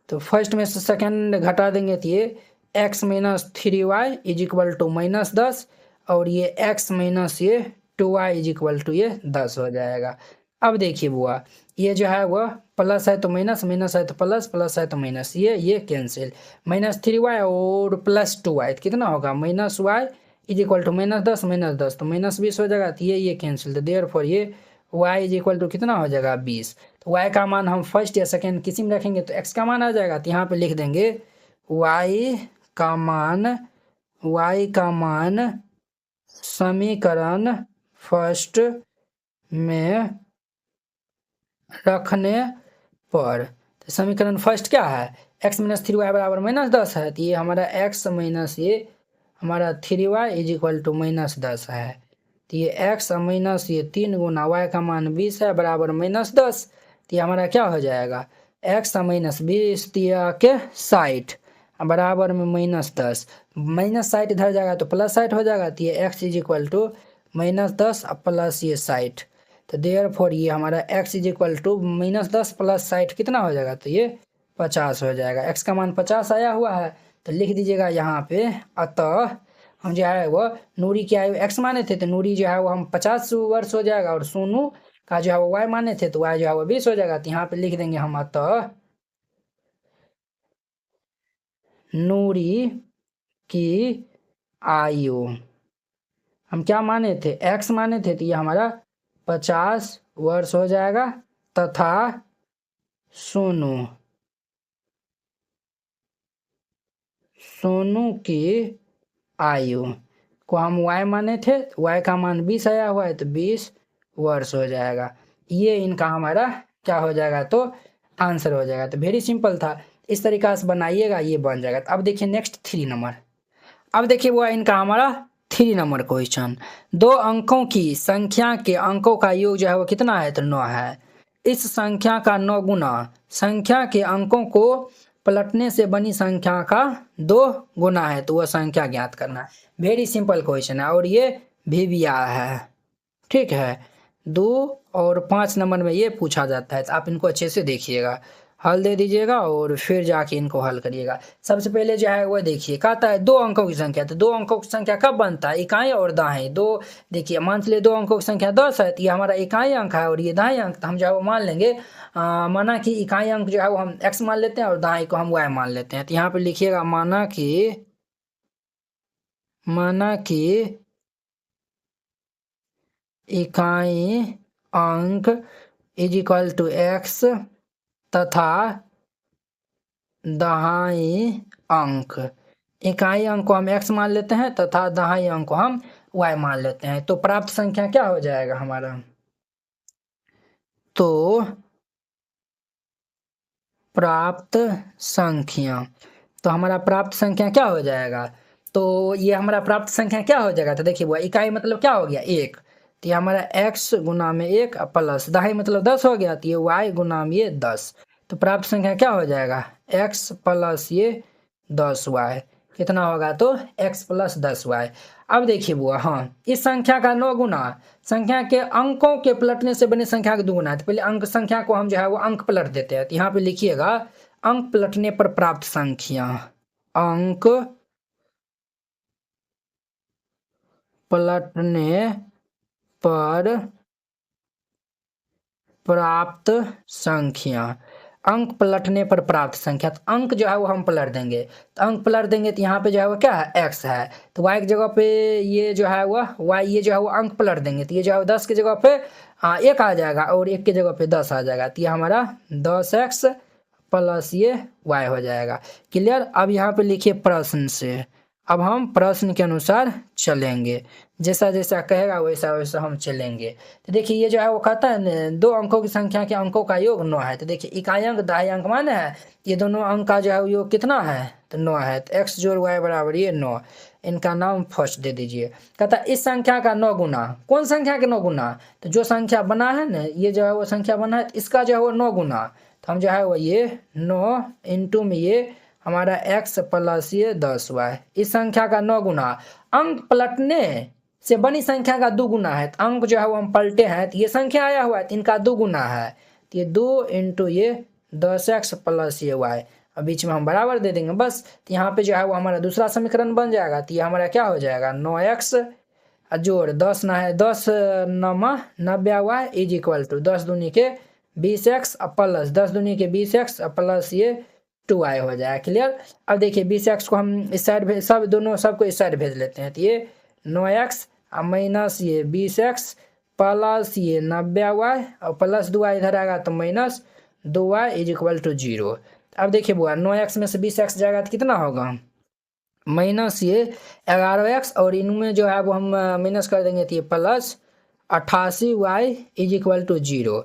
तो फर्स्ट में से सेकेंड घटा देंगे तो ये x minus 3y is equal to -10 और ये x माइनस ये 2y इज इक्वल टू ये 10 हो जाएगा। अब देखिए बुआ, ये जो है वह प्लस है तो माइनस, माइनस है तो प्लस, प्लस है तो माइनस, ये कैंसिल। -3y और +2y तो कितना होगा -y इज इक्वल टू -10 -10 तो -20 हो जाएगा। तो ये कैंसिल, तो देयरफॉर ये y इज इक्वल टू कितना हो जाएगा 20। तो y का मान हम फर्स्ट या सेकेंड किसी में रखेंगे तो x का मान आ जाएगा। तो यहाँ पे लिख देंगे y का मान समीकरण फर्स्ट में रखने पर, तो समीकरण फर्स्ट क्या है x माइनस 3y बराबर -10 है। तो ये हमारा x माइनस ये हमारा 3y इज इक्वल टू -10 है। तो ये x माइनस ये 3 गुना y का मान 20 है बराबर -10। तो ये हमारा क्या हो जाएगा x माइनस 20 दिया के 60 बराबर में -10, -60 इधर जाएगा तो +60 हो जाएगा। तो ये x is equal to -10 plus ये 60, तो देयरफॉर ये हमारा x is equal to -10 plus 60 कितना हो जाएगा, तो ये 50 हो जाएगा। x का मान 50 आया हुआ है तो लिख दीजिएगा यहाँ पे। अतः हम जो है वो नूरी की आयु x माने थे तो नूरी जो है वो हम 50 वर्ष हो जाएगा, और सोनू का जो है वो y माने थे तो y जो है वो 20 हो जाएगा। तो यहाँ पे लिख देंगे हम अतः नूरी की आयु हम क्या माने थे x माने थे, तो ये हमारा 50 वर्ष हो जाएगा, तथा सोनू की आयु को हम y माने थे, y का मान 20 आया हुआ है तो 20 वर्ष हो जाएगा। ये इनका हमारा क्या हो जाएगा तो आंसर हो जाएगा। तो वेरी सिंपल था, इस तरीका से बनाइएगा ये बन जाएगा। तो अब देखिए नेक्स्ट 3 नंबर। अब देखिए वो इनका हमारा 3 नंबर क्वेश्चन, 2 अंकों की संख्या के अंकों का योग जो है वो कितना है तो 9 है। इस संख्या का 9 गुना संख्या के अंकों को पलटने से बनी संख्या का 2 गुना है, तो वह संख्या ज्ञात करना है। वेरी सिंपल क्वेश्चन है और ये भिविया है, ठीक है। 2 और 5 नंबर में ये पूछा जाता है, तो आप इनको अच्छे से देखिएगा, हल दे दीजिएगा और फिर जाके इनको हल करिएगा। सबसे पहले जो है वो देखिए कहता है 2 अंकों की संख्या, तो 2 अंकों की संख्या कब बनता है इकाई और दाएं। 2 देखिए मान चलिए 2 अंकों की संख्या 10 है, तो ये हमारा इकाई अंक है और ये दाएं अंक, तो हम जो है वो मान लेंगे माना कि इकाई अंक जो है वो हम x मान लेते हैं और दाएं को हम y मान लेते हैं। तो यहाँ पे लिखिएगा माना कि इकाई अंक इज इक्वल टू x तथा दहाई अंक, इकाई अंक को हम x मान लेते हैं तथा दहाई अंक को हम y मान लेते हैं। तो प्राप्त संख्या क्या हो जाएगा हमारा, तो प्राप्त संख्या, तो हमारा प्राप्त संख्या क्या हो जाएगा, तो ये हमारा प्राप्त संख्या क्या हो जाएगा, तो देखिए वो इकाई मतलब क्या हो गया 1, तो ये हमारा x गुना में 1 प्लस दहाई मतलब 10 हो गया, तो ये y गुना में ये 10, तो प्राप्त संख्या क्या हो जाएगा x प्लस ये 10y कितना होगा तो x प्लस 10y। अब देखिए बुआ, हाँ इस संख्या का 9 गुना संख्या के अंकों के पलटने से बने संख्या का 2 गुना है। तो पहले अंक संख्या को हम जो है वो अंक पलट देते हैं। तो यहाँ पे लिखिएगा अंक पलटने पर प्राप्त संख्या, अंक पलटने पर प्राप्त संख्या, अंक पलटने पर प्राप्त संख्या, तो अंक जो है वो हम पलट देंगे, तो अंक पलट देंगे तो यहाँ पे जो है वो क्या है x है, तो y की जगह पे ये जो है वो y ये जो है वो अंक पलट देंगे, तो ये जो है 10 की जगह पे 1 आ जाएगा और 1 की जगह पे 10 आ जाएगा, तो ये हमारा 10x प्लस ये y हो जाएगा। क्लियर। अब यहाँ पे लिखिए प्रश्न से अब हम प्रश्न के अनुसार चलेंगे, जैसा जैसा कहेगा वैसा वैसा हम चलेंगे। तो देखिए ये जो है वो कहता है न, 2 अंकों की संख्या के अंकों का योग 9 है। तो देखिए इकाई अंक दहाई अंक माने है, ये दोनों अंक का जो है योग कितना है, तो 9 है। तो x जोड़ y बराबर ये 9, इनका नाम फर्स्ट दे दीजिए। कहता है इस संख्या का 9 गुना, कौन संख्या के 9 गुना, तो जो संख्या बना है ना, ये जो है वो संख्या बना है, इसका जो है वो 9 गुना। तो हम जो है वो ये 9 इंटू में ये हमारा x प्लस ये 10y, इस संख्या का 9 गुना। अंक पलटने से बनी संख्या का 2 गुना है, तो अंक जो है वो हम पलटे हैं, तो ये संख्या आया हुआ है, तो इनका 2 गुना है। तो ये 2 इंटू ये 10x प्लस ये y, और बीच में हम बराबर दे देंगे बस। तो यहाँ पे जो है वो हमारा दूसरा समीकरण बन जाएगा। तो ये हमारा क्या हो जाएगा, 9x जोड़ 10 ना है 10 नमा 90y इज इक्वल टू 10 दूनी के 20x प्लस 10 दूनी के 20x प्लस ये 2y हो जाएगा। क्लियर। अब देखिए 20x को हम इस साइड भेज, सब दोनों सबको इस साइड भेज लेते हैं। तो ये 9x माइनस ये 20x प्लस ये 90y और प्लस 2y इधर आएगा तो minus 2y is equal to 0। अब देखिए बुआ 9x में से 20x जाएगा तो कितना होगा, माइनस ये 11x, और इनमें जो है वो हम माइनस कर देंगे तो ये plus 88y is equal to 0।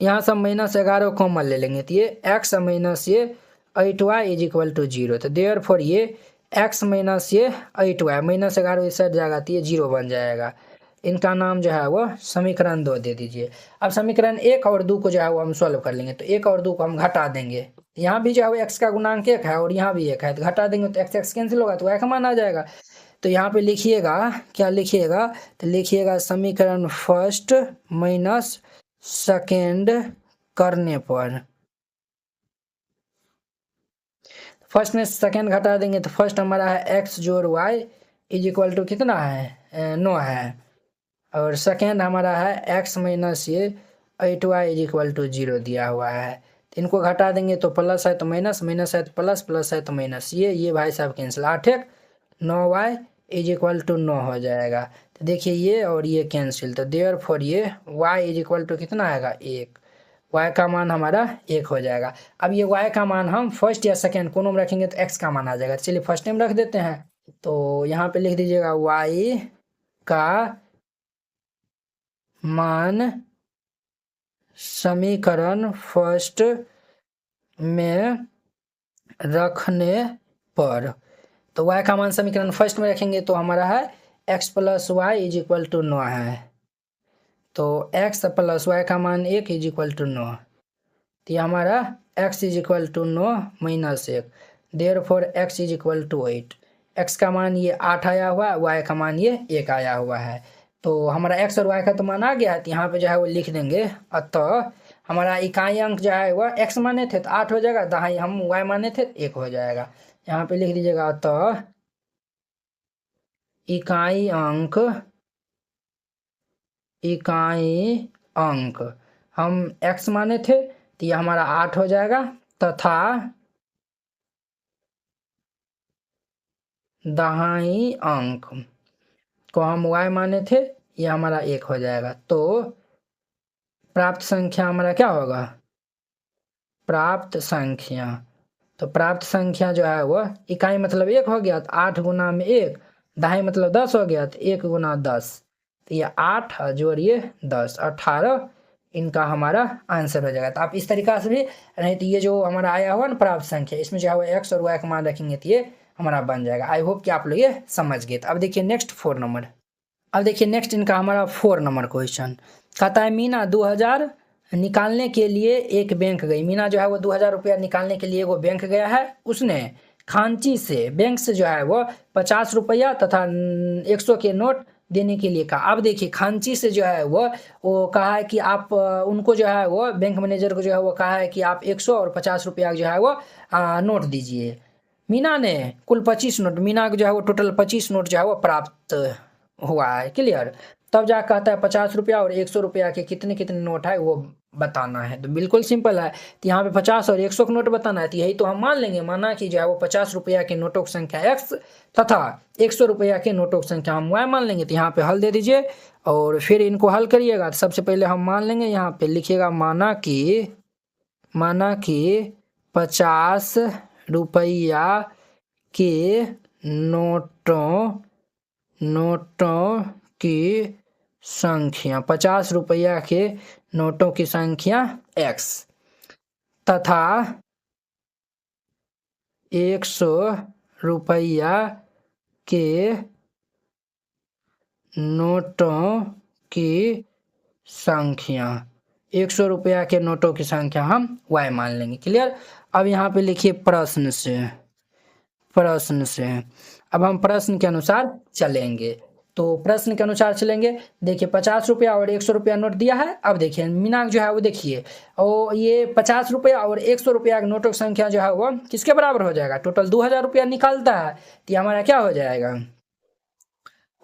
यहाँ से माइनस 11 कॉमन ले लेंगे तो ये x माइनस ये 8y इज इक्वल टू 0। तो देयर फॉर ये x माइनस ये 8y माइनस 11 इस साइड जाएगा तो ये 0 बन जाएगा। इनका नाम जो है वो समीकरण 2 दे दीजिए। अब समीकरण 1 और 2 को जो है वो हम सॉल्व कर लेंगे। तो 1 और 2 को हम घटा देंगे, यहाँ भी जो है वो x का गुणांक 1 है और यहाँ भी 1 है, तो घटा देंगे तो x कैंसिल होगा तो y का मान आ जाएगा। तो यहाँ पे लिखिएगा, क्या लिखिएगा, तो लिखिएगा समीकरण फर्स्ट माइनस सेकेंड करने पर, फर्स्ट में सेकेंड घटा देंगे तो फर्स्ट हमारा है x जोड़ y इज इक्वल टू कितना है, 9 है, और सेकेंड हमारा है x माइनस ये 8y इज इक्वल टू 0 दिया हुआ है। तो इनको घटा देंगे तो प्लस है तो माइनस, माइनस है तो प्लस, प्लस है तो माइनस, ये भाई साहब कैंसिल, 8 एक 9y इज इक्वल टू 9 हो जाएगा। तो देखिए ये और ये कैंसिल, तो देयर फॉर ये y इज इक्वल टू कितना आएगा, 1, y का मान हमारा 1 हो जाएगा। अब ये y का मान हम फर्स्ट या सेकेंड कोनों में रखेंगे तो x का मान आ जाएगा। चलिए फर्स्ट टाइम रख देते हैं, तो यहाँ पे लिख दीजिएगा y का मान समीकरण फर्स्ट में रखने पर, तो y का मान समीकरण फर्स्ट में रखेंगे तो हमारा है x plus y is equal to 9 है, तो x प्लस वाई का मान 1 इज इक्वल टू 9, तो ये हमारा x is equal to 9 minus 1, therefore x is equal to 8। x का मान ये 8 आया हुआ है, y का मान ये 1 आया हुआ है, तो हमारा x और y का तो मान आ गया है। तो यहाँ पे जो है वो लिख देंगे, अतः हमारा इकाई अंक जो है वह x माने थे तो 8 हो जाएगा, दहाई हम y माने थे तो 1 हो जाएगा। यहाँ पे लिख दीजिएगा, अतः इकाई अंक हम x माने थे तो ये हमारा 8 हो जाएगा, तथा दहाई अंक को हम y माने थे, ये हमारा 1 हो जाएगा। तो प्राप्त संख्या हमारा क्या होगा, प्राप्त संख्या, तो प्राप्त संख्या जो है वो इकाई मतलब 1 हो गया, तो 8 गुना में 1, दहाई मतलब 10 हो गया, तो 1 गुना 10, तो ये 8 जोड़िए 10, 18 इनका हमारा आंसर हो जाएगा। तो आप इस तरीका से भी, नहीं तो ये जो हमारा आया हुआ ना प्राप्त संख्या, इसमें जो है वो x और y का मान रखेंगे तो ये हमारा बन जाएगा। आई होप कि आप लोग ये समझ गए। तो अब देखिए नेक्स्ट 4 नंबर, अब देखिए नेक्स्ट इनका हमारा 4 नंबर क्वेश्चन कहता है, मीना 2000 निकालने के लिए एक बैंक गई। मीना जो है वो 2000 रुपया निकालने के लिए वो बैंक गया है। उसने खांची से, बैंक से जो है वो 50 रुपया तथा 100 के नोट देने के लिए कहा। अब देखिए खांची से जो है वो कहा है कि आप उनको जो है वो बैंक मैनेजर को जो है वो कहा है कि आप 100 और 50 रुपया जो है वो नोट दीजिए। मीना ने कुल 25 नोट, मीना को जो है वो टोटल 25 नोट जो है वो प्राप्त हुआ है। क्लियर। तब जा कहता है 50 रुपया और 100 रुपया के कितने कितने नोट है वो बताना है। तो बिल्कुल सिंपल है, तो यहाँ पे 50 और 100 का नोट बताना है, तो यही तो हम मान लेंगे। माना कि जो है वो 50 रुपया के नोटों की संख्या x तथा 100 रुपया के नोटों की संख्या हम y मान लेंगे। तो यहाँ पे हल दे दीजिए और फिर इनको हल करिएगा। तो सबसे पहले हम मान लेंगे, यहाँ पे लिखिएगा माना कि 50 रुपया के नोटों की संख्या, 50 रुपया के नोटों की संख्या x तथा 100 रुपया के नोटों की संख्या, 100 रुपया के नोटों की संख्या हम y मान लेंगे। क्लियर। अब यहाँ पे लिखिए प्रश्न से अब हम प्रश्न के अनुसार चलेंगे। तो प्रश्न के अनुसार चलेंगे। देखिए 50 रुपया और 100 रुपया नोट दिया है। अब देखिए मीनाक जो है वो देखिए, और ये 50 रुपया और 100 रुपया के नोटों की संख्या जो है वो किसके बराबर हो जाएगा, टोटल 2000 रुपया निकालता है। तो हमारा क्या हो जाएगा,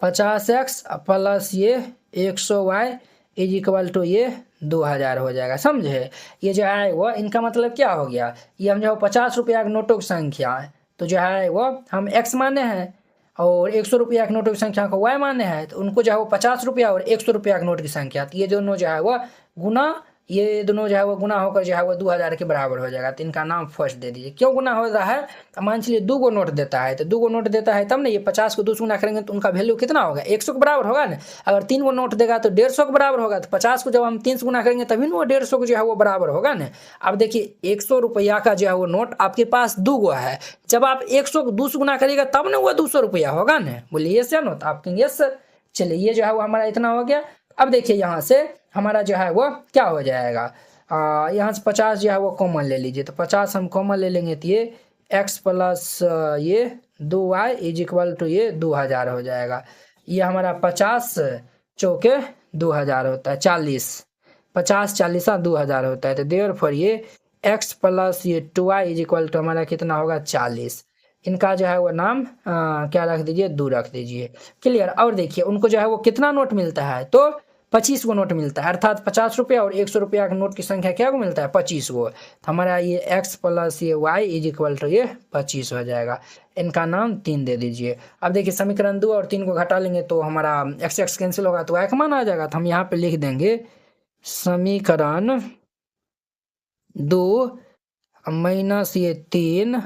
50x प्लस ये 100y इज इक्वल टू ये 2000 हो जाएगा। समझे, ये जो है वो इनका मतलब क्या हो गया, ये हम जो 50 रुपया के नोटों की संख्या है तो जो है वो हम x माने हैं, और 100 रुपया के नोटों की संख्या को y माने हैं, तो उनको जो है वो 50 रुपया और 100 रुपया के नोट की संख्या, तो ये दोनों जो है वो गुना, ये दोनों जो है वो गुना होकर जो है वो 2000 के बराबर हो जाएगा। तो इनका नाम फर्स्ट दे दीजिए। क्यों गुना हो रहा है, मान चलिए 2 गो नोट देता है, तो 2 गो नोट देता है तब ना, ये 50 को 2 से गुना करेंगे तो उनका वैल्यू कितना होगा, 100 के बराबर होगा ना। अगर 3 गो नोट देगा तो 150 के बराबर होगा, तो 50 को जब हम 3 से गुना करेंगे तभी ना वो 150 को जो है वो बराबर होगा ना। अब देखिए 100 रुपया का जो है वो नोट आपके पास 2 गो है, जब आप 100 को 2 से गुना करिएगा तब ना वो 200 रुपया होगा ना। बोलिए यस या नो, तो आप कहेंगे यस सर। चलिए ये जो है वो हमारा इतना हो गया। अब देखिए यहाँ से हमारा जो है वो क्या हो जाएगा, यहाँ से 50 जो है वो कॉमन ले लीजिए, तो 50 हम कॉमन ले लेंगे तो ये x प्लस ये 2y इज इक्वल टू ये 2000 हो जाएगा। ये हमारा 50 चौके 2000 होता है, 40 50 40 2000 होता है। तो देयरफॉर ये x प्लस ये 2y इज इक्वल टू हमारा कितना होगा 40। इनका जो है वो नाम क्या रख दीजिए, 2 रख दीजिए। क्लियर। और देखिए उनको जो है वो कितना नोट मिलता है, तो 25 गो नोट मिलता है, अर्थात 50 रुपया और 100 रुपया के नोट की संख्या क्या को मिलता है, 25 गो। तो हमारा ये x प्लस ये y इज इक्वल टू ये 25 हो जाएगा। इनका नाम 3 दे दीजिए। अब देखिए समीकरण 2 और 3 को घटा लेंगे तो हमारा x कैंसिल होगा तो y का मान आ जाएगा। तो हम यहाँ पे लिख देंगे समीकरण 2 माइनस ये 3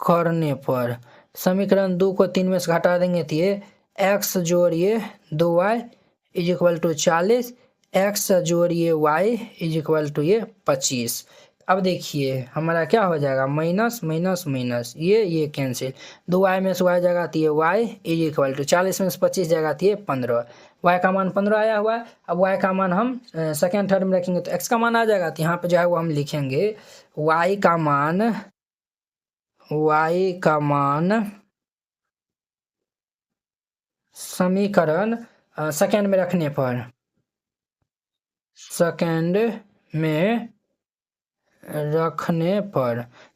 करने पर, समीकरण 2 को 3 में से घटा देंगे तो ये x जोड़ ये 2y is equal to 40, x जोड़ ये y इज इक्वल टू ये 25। अब देखिए हमारा क्या हो जाएगा, माइनस माइनस माइनस ये कैंसिल, 2y में से y जाएगा तो ये y इज इक्वल टू 40 में से 25 जाएगा तो ये 15, y का मान 15 आया हुआ है। अब y का मान हम सेकेंड थर्ड में रखेंगे तो x का मान आ जाएगा। तो यहाँ पे जो है वो हम लिखेंगे y का मान समीकरण सेकेंड में रखने पर,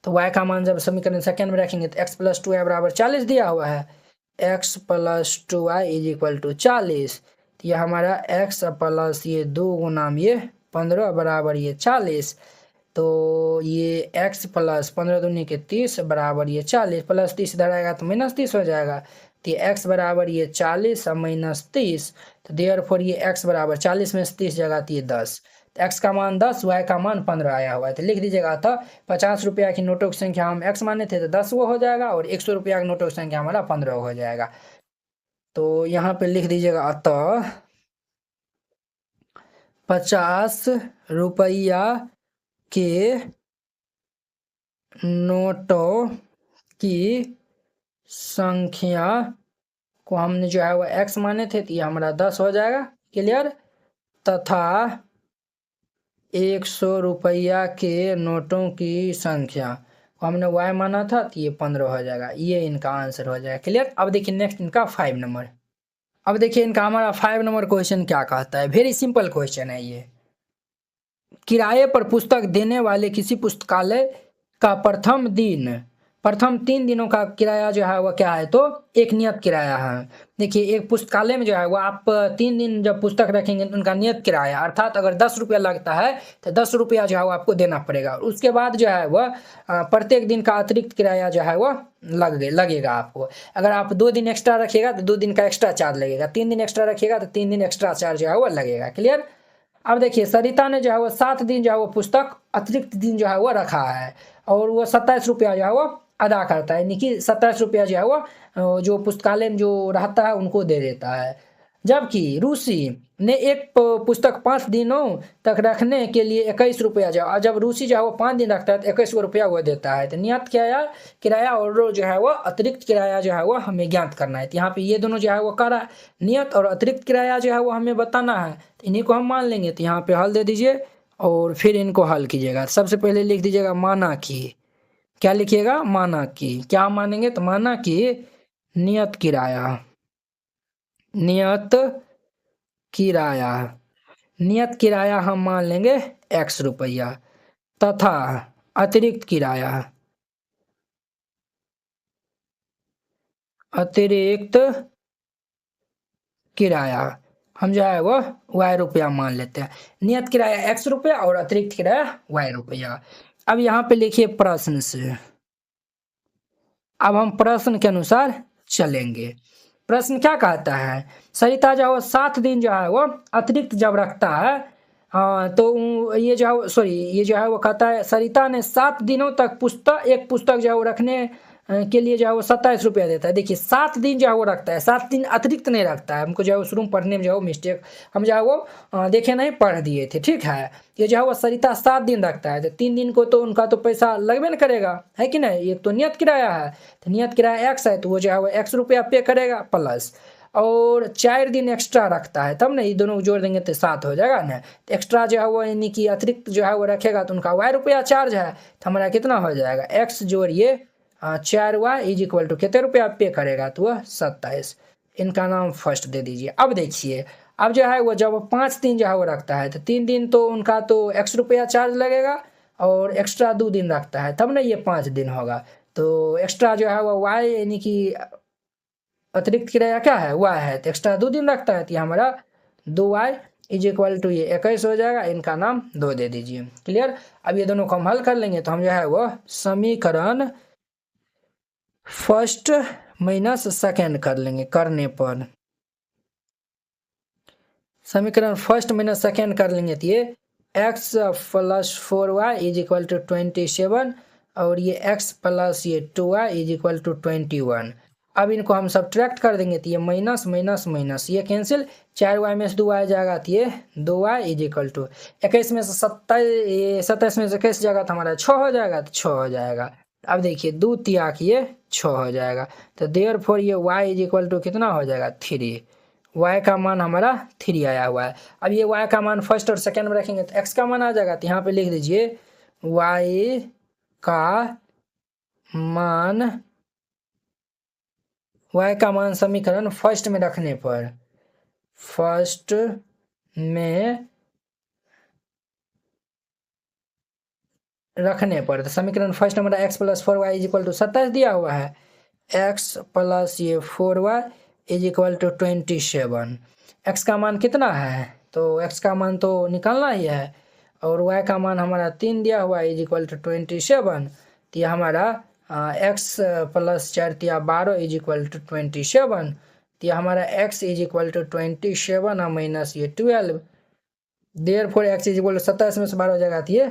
तो y का मान जब समीकरण सेकेंड में रखेंगे तो x प्लस 2y बराबर 40 दिया हुआ है, x plus 2y is equal to 40। तो ये हमारा x प्लस ये 2 गुना ये 15 बराबर ये 40। तो ये x प्लस 15 दूनी के 30 बराबर ये 40, प्लस 30 इधर आएगा तो माइनस 30 हो जाएगा। तो ये x बराबर ये 40 और माइनस 30, तो देयरफॉर ये x बराबर 40 में से 30 जगह तो ये 10, तो x का मान 10 y का मान 15 आया हुआ है। तो लिख दीजिएगा था 50 रुपया की नोटों की संख्या हम x माने थे तो 10 वो हो जाएगा, और 100 रुपया की नोटों की संख्या हमारा 15 हो जाएगा। तो यहाँ पे लिख दीजिएगा अतः 50 रुपया के नोटों की संख्या को हमने जो है वो x माने थे तो ये हमारा 10 हो जाएगा। क्लियर। तथा 100 रुपया के नोटों की संख्या को हमने y माना था तो ये 15 हो जाएगा। ये इनका आंसर हो जाएगा। क्लियर। अब देखिए नेक्स्ट इनका 5 नंबर। अब देखिए इनका हमारा 5 नंबर क्वेश्चन क्या कहता है, वेरी सिंपल क्वेश्चन है ये। किराए पर पुस्तक देने वाले किसी पुस्तकालय का प्रथम 3 दिनों का किराया जो है वह क्या है, तो एक नियत किराया है। देखिए एक पुस्तकालय में जो है वो आप 3 दिन जब पुस्तक रखेंगे तो उनका नियत किराया, अर्थात अगर 10 रुपया लगता है तो 10 रुपया जो है वो आपको देना पड़ेगा। उसके बाद जो है वह प्रत्येक दिन का अतिरिक्त किराया जो है वह लगेगा आपको। अगर आप 2 दिन एक्स्ट्रा रखिएगा तो 2 दिन का एक्स्ट्रा चार्ज लगेगा, 3 दिन एक्स्ट्रा रखिएगा तो 3 दिन एक्स्ट्रा चार्ज जो है वो लगेगा। क्लियर। अब देखिए सरिता ने जो है वो 7 दिन जो है वो पुस्तक अतिरिक्त दिन जो है वो रखा है, और वो 27 रुपया जो है वो अदा करता है, यानी कि 27 रुपया जो है वो जो पुस्तकालय में जो रहता है उनको दे देता है। जबकि रूसी ने एक पुस्तक 5 दिनों तक रखने के लिए 21 रुपया जो, और जब रूसी जो है वो 5 दिन रखता है तो 21 रुपया वो देता है। तो नियत किराया और जो है वो अतिरिक्त किराया जो है वो हमें ज्ञात करना है। तो यहाँ पे ये दोनों जो है वो करा, नियत और अतिरिक्त किराया जो है वो हमें बताना है, तो इन्हीं को हम मान लेंगे। तो यहाँ पे हल दे दीजिए और फिर इनको हल कीजिएगा। सबसे पहले लिख दीजिएगा माना कि, क्या लिखिएगा, माना कि, क्या मानेंगे, तो माना कि नियत किराया, नियत किराया, नियत किराया हम मान लेंगे 100 रुपया, तथा अतिरिक्त किराया, अतिरिक्त किराया हम जो है वो y रुपया मान लेते हैं। नियत किराया 100 रुपया और अतिरिक्त किराया y रुपया। अब यहाँ पे लिखिए प्रश्न से, अब हम प्रश्न के अनुसार चलेंगे। प्रश्न क्या कहता है, सरिता जो है 7 दिन जो है वो अतिरिक्त जब रखता है, तो ये जो है सॉरी ये जो है वो कहता है सरिता ने 7 दिनों तक एक पुस्तक जो है वो रखने के लिए जो है वो 27 रुपया देता है। देखिए 7 दिन जो है वो रखता है, 7 दिन अतिरिक्त नहीं रखता है। हमको जो है शुरू में पढ़ने में जो है वो मिस्टेक, हम जो है वो देखे नहीं, पढ़ दिए थे, ठीक है। ये जो है वो सरिता 7 दिन रखता है, तो 3 दिन को तो उनका तो पैसा लगबे न करेगा, है कि नहीं। ये तो नियत किराया है, तो नियत किराया 1 है, तो वो जो है वो 100 रुपया पे करेगा, प्लस और 4 दिन एक्स्ट्रा रखता है, तब ना ये दोनों जोड़ देंगे तो 7 हो जाएगा ना। तो एक्स्ट्रा जो है वो यानी कि अतिरिक्त जो है वो रखेगा तो उनका y रुपया चार्ज है, तो हमारा कितना हो जाएगा, x जोड़िए 4y इज इक्वल टू कितने रुपया पे करेगा, तो वह 27। इनका नाम फर्स्ट दे दीजिए। अब देखिए, अब जो है वो जब 5 दिन जो है वो रखता है, तो 3 दिन तो उनका तो 100 रुपया चार्ज लगेगा, और एक्स्ट्रा 2 दिन रखता है, तब ना ये 5 दिन होगा। तो एक्स्ट्रा जो है वो y यानी कि अतिरिक्त किराया क्या है, y है, तो एक्स्ट्रा 2 दिन रखता है, तो हमारा 2y इज इक्वल टू ये 21 हो जाएगा। इनका नाम 2 दे दीजिए। क्लियर। अब ये दोनों को हम हल कर लेंगे, तो हम जो है वो समीकरण फर्स्ट माइनस सेकेंड कर लेंगे। करने पर समीकरण फर्स्ट माइनस सेकेंड कर लेंगे, तो ये x plus 4y is equal to 27, और ये x प्लस ये 2y इज इक्वल टू 21। अब इनको हम सब्ट्रैक्ट कर देंगे, तो ये माइनस माइनस माइनस ये कैंसिल, 4y में से 2y जाएगा, तो ये 2y इज इक्वल टू 21 में से 27 में से 21 जाएगा, तो हमारा 6 हो जाएगा, तो 6 हो जाएगा। अब देखिए 2 तियाक ये 6 हो जाएगा, तो देयरफॉर ये y इज इक्वल टू कितना हो जाएगा, 3। y का मान हमारा 3 आया हुआ है। अब ये y का मान फर्स्ट और सेकंड में रखेंगे तो x का मान आ जाएगा, तो यहाँ पे लिख दीजिए y का मान, y का मान समीकरण फर्स्ट में रखने पर, फर्स्ट में रखने पर, तो समीकरण फर्स्ट हमारा x plus 4y is equal to 27 दिया हुआ है, x प्लस ये 4y is equal to 27। x का मान कितना है, तो x का मान तो निकालना ही है, और y का मान हमारा 3 दिया हुआ है इज इक्वल टू 27। तो ये हमारा x प्लस 4 तिया 12 इज इक्वल टू 27। तो ये हमारा x इज इक्वल टू 27 और माइनस ये 12, therefore x is equal to 27 में से 12 हो जाएगा, तो ये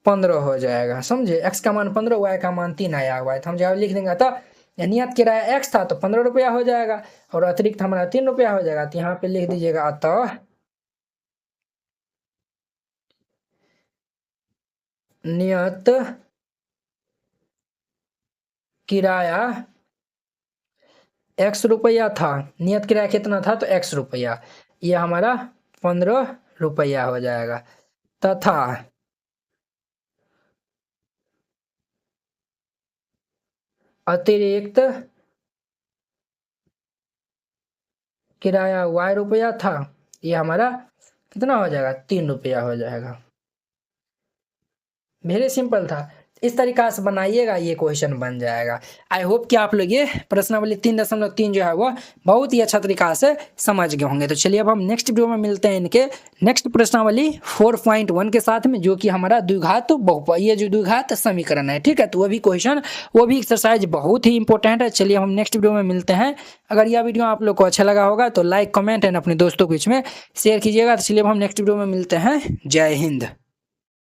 15 हो जाएगा। समझे, x का मान 15, y का मान 3 आया हुआ है, तो हम जब लिख देंगे, तो नियत किराया x था तो 15 रुपया हो जाएगा, और अतिरिक्त हमारा 3 रुपया हो जाएगा। तो यहाँ पे लिख दीजिएगा अतः नियत किराया 100 रुपया था, नियत किराया कितना था, तो 100 रुपया, ये हमारा 15 रुपया हो जाएगा, तथा अतिरिक्त किराया y रुपया था, ये हमारा कितना हो जाएगा, 3 रुपया हो जाएगा। वेरी सिंपल था, इस तरीका से बनाइएगा, ये क्वेश्चन बन जाएगा। आई होप कि आप लोग ये प्रश्नावली 3.3 जो है वो बहुत ही अच्छा तरीका से समझ गए होंगे। तो चलिए अब हम नेक्स्ट वीडियो में मिलते हैं इनके नेक्स्ट प्रश्नावली 4.1 के साथ में, जो कि हमारा द्विघात ये जो द्विघात समीकरण है, ठीक है। तो वो भी क्वेश्चन, वो भी एक्सरसाइज बहुत ही इंपॉर्टेंट है। चलिए हम नेक्स्ट वीडियो में मिलते हैं। अगर यह वीडियो आप लोग को अच्छा लगा होगा तो लाइक, कमेंट एंड अपने दोस्तों के बीच में शेयर कीजिएगा। तो चलिए अब हम नेक्स्ट वीडियो में मिलते हैं। जय हिंद।